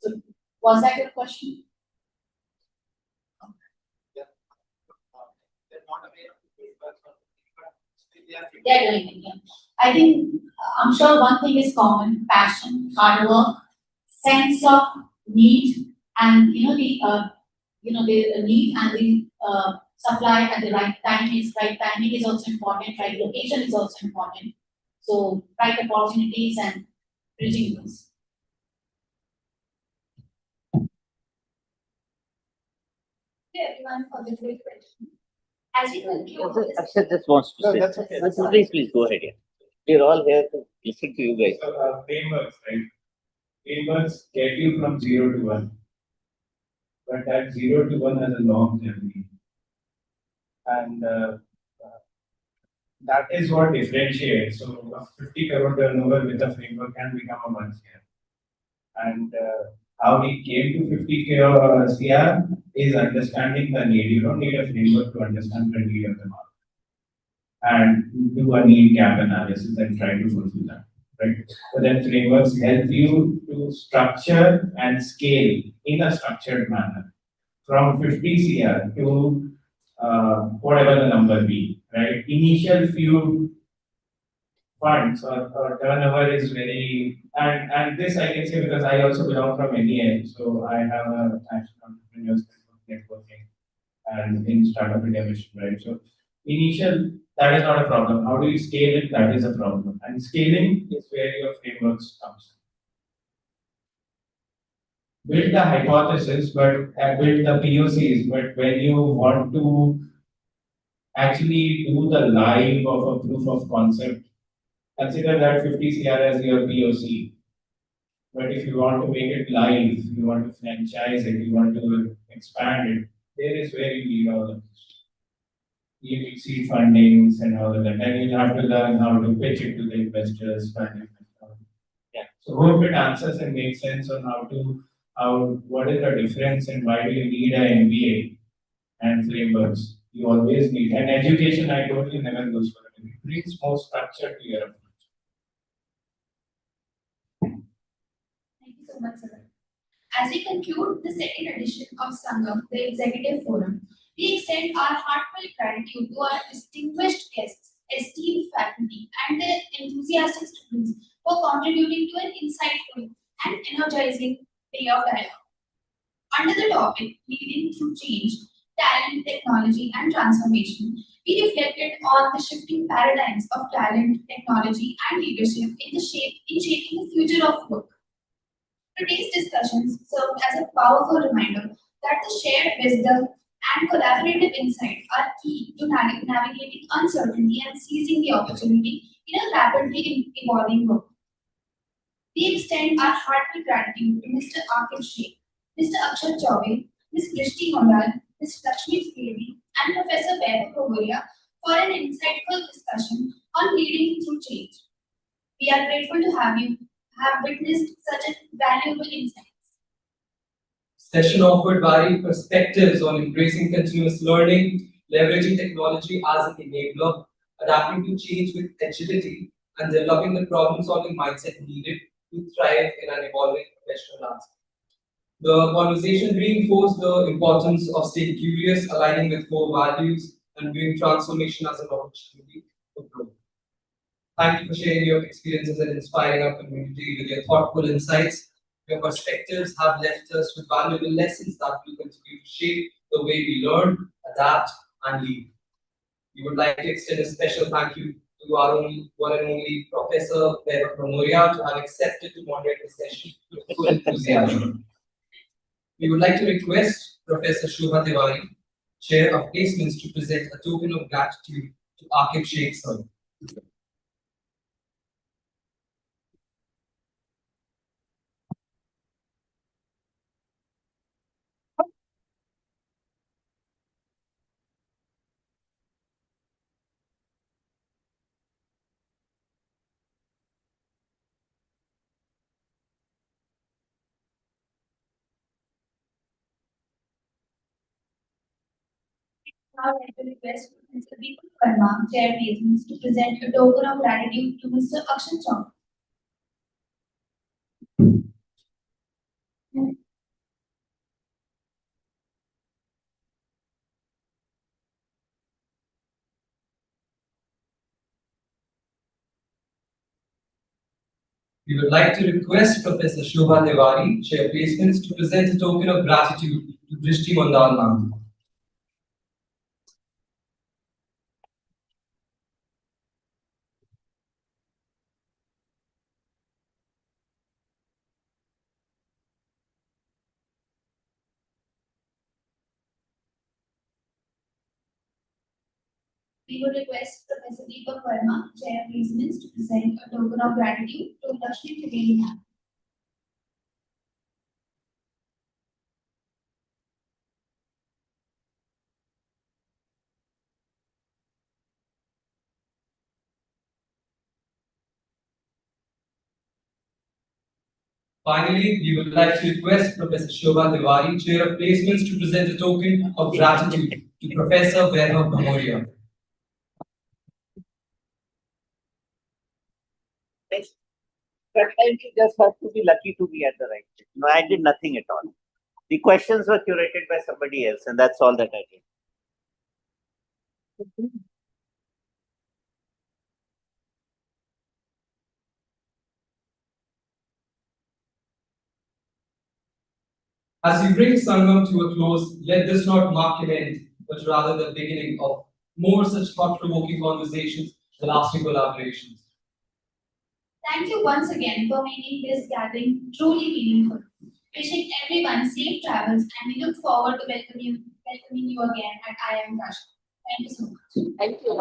So, was that your question? They're doing it. Yeah. I think I'm sure one thing is common: passion, hard work, sense of need, and the need and the supply at the right time is right timing is also important. Right location is also important. So right opportunities and bridging those. Thank you everyone for the great question. As we conclude this, Akshat just wants to say. That's okay. Please go ahead. Yeah. We're all here to listen to you guys. So, frameworks, right? Frameworks get you from 0 to 1. But that 0 to 1 has a long journey. And that is what differentiates. So, a 50 crore turnover with a framework can become a 1 CR. And how we came to 50 crore CR is understanding the need. You don't need a framework to understand the need of the market. And do a need gap analysis and try to fulfill that. Right? So then frameworks help you to structure and scale in a structured manner from 50 CR to whatever the number be. Right? Initial few funds or turnover is very, and this I can say because I also belong from NEA, so I have a passion entrepreneurs networking and in startup innovation, right? So initial, that is not a problem. How do you scale it? That is a problem. And scaling is where your frameworks comes. Build the hypothesis, but build the POCs, but when you want to actually do the live of a proof of concept, consider that 50 CR as your POC. But if you want to make it live, you want to franchise it, you want to expand it, there is where you need all of this. You need seed fundings and all of that. Then you have to learn how to pitch it to the investors, funding. Yeah. So hope it answers and makes sense on what is the difference and why do you need an MBA and frameworks. You always need. And education, I totally never goes for it. It brings more structure to your approach. so much, sir. As we conclude the second edition of Sangam, the Executive Forum, we extend our heartfelt gratitude to our distinguished guests, esteemed faculty, and the enthusiastic students for contributing to an insightful and energizing day of dialogue. Under the topic Leading Through Change, Talent, Technology, and Transformation, we reflected on the shifting paradigms of talent, technology, and leadership in shaping the future of work. Today's discussions served as a powerful reminder that the shared wisdom and collaborative insight are key to navigating uncertainty and seizing the opportunity in a rapidly evolving world. We extend our heartfelt gratitude to Mr. Aaquibe Shaikh, Mr. Akshat Choubey, Ms. Brishti Mondal, Ms. Lakshmi Devi, and Professor Vaibhav for an insightful discussion on leading through change. We are grateful to have witnessed such a valuable insights. Session offered varied perspectives on embracing continuous learning, leveraging technology as an enabler, adapting to change with agility, and developing the problem-solving mindset needed to thrive in an evolving professional landscape. The conversation reinforced the importance of staying curious, aligning with core values, and viewing transformation as an opportunity for growth. Thank you for sharing your experiences and inspiring our community with your thoughtful insights. Your perspectives have left us with valuable lessons that will continue to shape the way we learn, adapt, and lead. We would like to extend a special thank you to our one and only Professor Vaibhav to have accepted to moderate the session with full enthusiasm. We would like to request Professor Shobha Tiwari, Chair of Placements, to present a token of gratitude to Aaquibe Shaikh sir. Now, I will request Mr. Deepak Verma, Chair Placements, to present a token of gratitude to Mr. Akshat Choubey. We would like to request Professor Shobha Tiwari, Chair Placements, to present a token of gratitude to Brishti Mondal ma'am. We would request Professor Deepak Verma, Chair Placements, to present a token of gratitude to Lakshmi Devi. Finally, we would like to request Professor Shobha Tiwari, Chair of Placements, to present a token of gratitude to Professor Vaibhav. Sometimes you just have to be lucky to be at the right place. No, I did nothing at all. The questions were curated by somebody else, and that's all that I did. As we bring Sangam to a close, let this not mark an end, but rather the beginning of more such thought-provoking conversations and lasting collaborations. Thank you once again for making this gathering truly meaningful. Wishing everyone safe travels, and we look forward to welcoming you again at IIM Kashipur. Thank you so much. Thank you.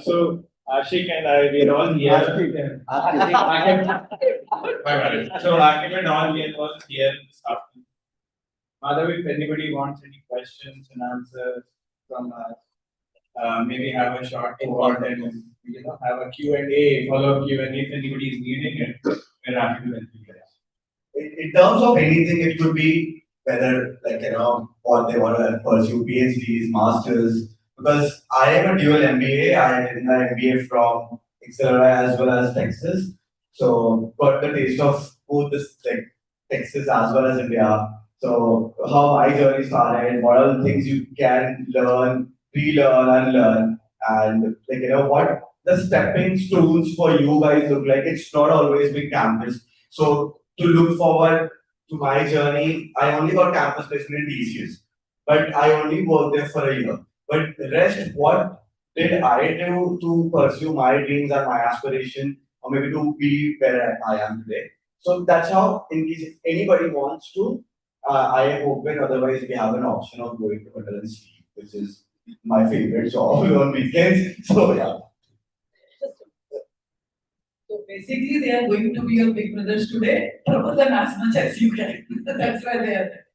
So Ashik and I, we're all here. So Aaquibe and all, we're all here this afternoon. Madhav, if anybody wants any questions and answers from us, maybe have a short report and have a Q&A, follow-up Q&A if anybody is needing it. We're happy to help you guys. in terms of anything, it could be whether what they want to pursue, PhDs, masters. Because I am a dual MBA. I did my MBA from Exeter as well as Texas. So got the taste of both this Texas as well as India. So how my journey started, what are the things you can learn, relearn, unlearn, and what the stepping stones for you guys look like. It's not always big campus. So to look forward to my journey, I only got campus placement in TCS, but I only worked there for a year. But the rest, what did I do to pursue my dreams and my aspiration, or maybe to be where I am today? So that's how, in case if anybody wants to, I am open. Otherwise, we have an option of going to hotel and sleep, which is my favorite job on weekends. So yeah. So basically, they are going to be your big brothers today. Trouble them as much as you can. That's why they are there.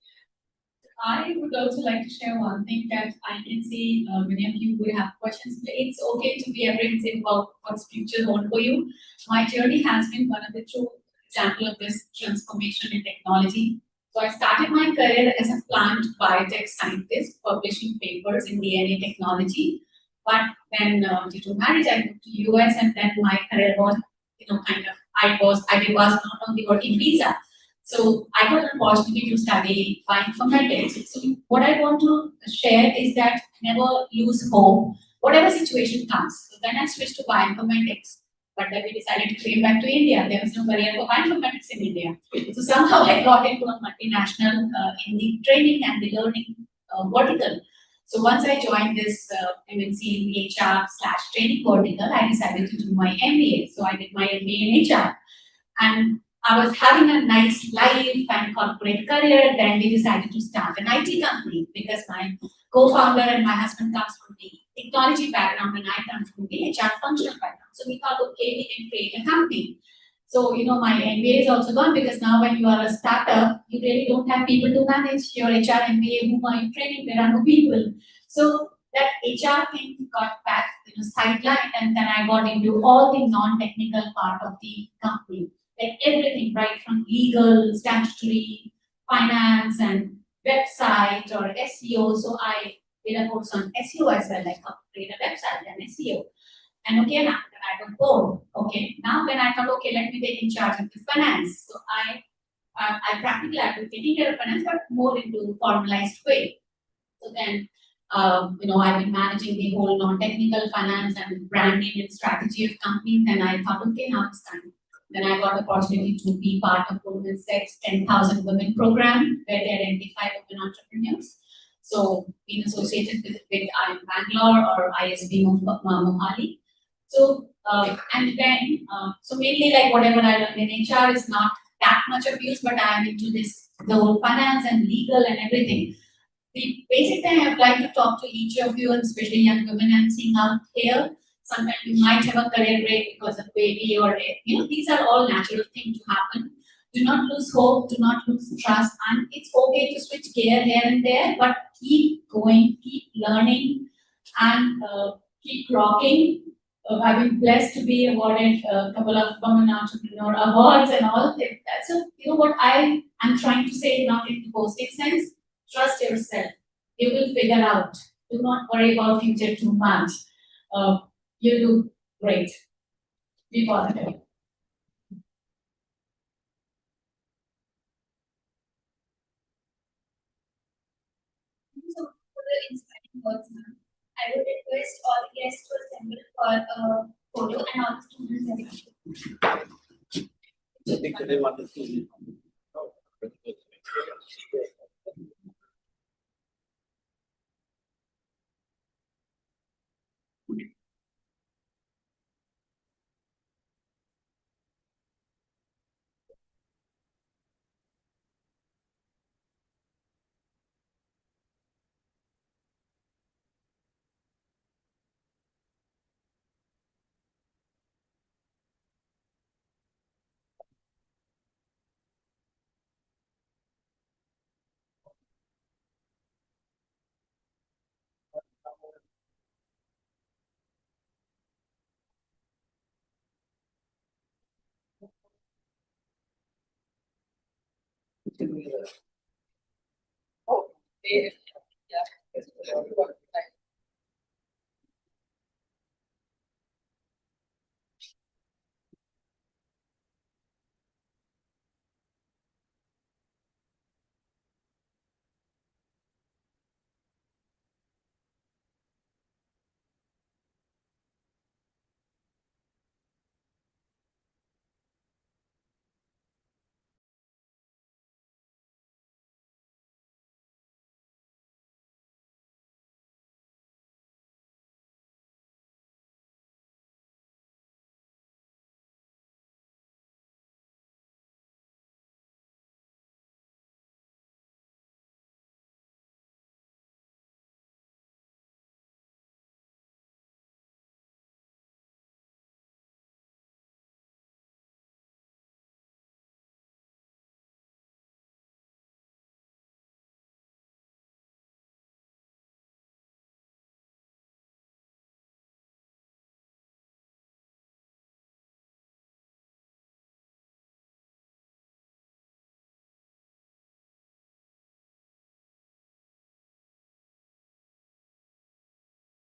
I would also like to share one thing that I can see many of you will have questions. It's okay to be apprehensive about what's future hold for you. My journey has been one of the true example of this transformation in technology. So I started my career as a plant biotech scientist, publishing papers in DNA technology. But then due to marriage, I moved to US, and then my career was, I was not on the working visa. So I got an opportunity to study bioinformatics. So what I want to share is that never lose hope, whatever situation comes. So then I switched to bioinformatics, but then we decided to came back to India. There was no career for bioinformatics in India. So somehow I got into a multinational in the training and the learning vertical. So once I joined this MNC in the HR/training vertical, I decided to do my MBA. So I did my MBA in HR. And I was having a nice life and corporate career. Then we decided to start an IT company because my co-founder and my husband comes from the technology background and I come from the HR functional background. So we thought, okay, we can create a company. So, my MBA is also gone because now when you are a startup, you really don't have people to manage your HR MBA, whom are you training? There are no people. So that HR thing got back, sidelined, and then I got into all the non-technical part of the company. Like everything, right from legal, statutory, finance, and website or SEO. So I did a course on SEO as well, like how to create a website and SEO. And okay, now that I got bored. Okay, now when I thought, okay, let me take in charge of the finance. So I practically I've been taking care of finance, but more into formalized way. So then, I've been managing the whole non-technical finance and branding and strategy of companies. And I thought, okay, now it's time. Then I got the opportunity to be part of Goldman Sachs 10,000 Women program, where they identify women entrepreneurs. So being associated with IIM Bangalore or ISB Mohali. So and then so mainly like whatever I learned in HR is not that much of use, but I am into the whole finance and legal and everything. The basic thing I would like to talk to each of you, and especially young women, and seeing out here. Sometimes you might have a career break because of baby or these are all natural things to happen. Do not lose hope, do not lose trust, and it's okay to switch gear here and there, but keep going, keep learning, and keep rocking. I've been blessed to be awarded a couple of Women Entrepreneur Awards and all. So, what I am trying to say, not in the positive sense, trust yourself. You will figure out. Do not worry about future too much. You do great. Be positive. So, for the inspiring words, ma'am, I would request all the guests to assemble for a photo and all the students and I think they want to see. Oh, yeah.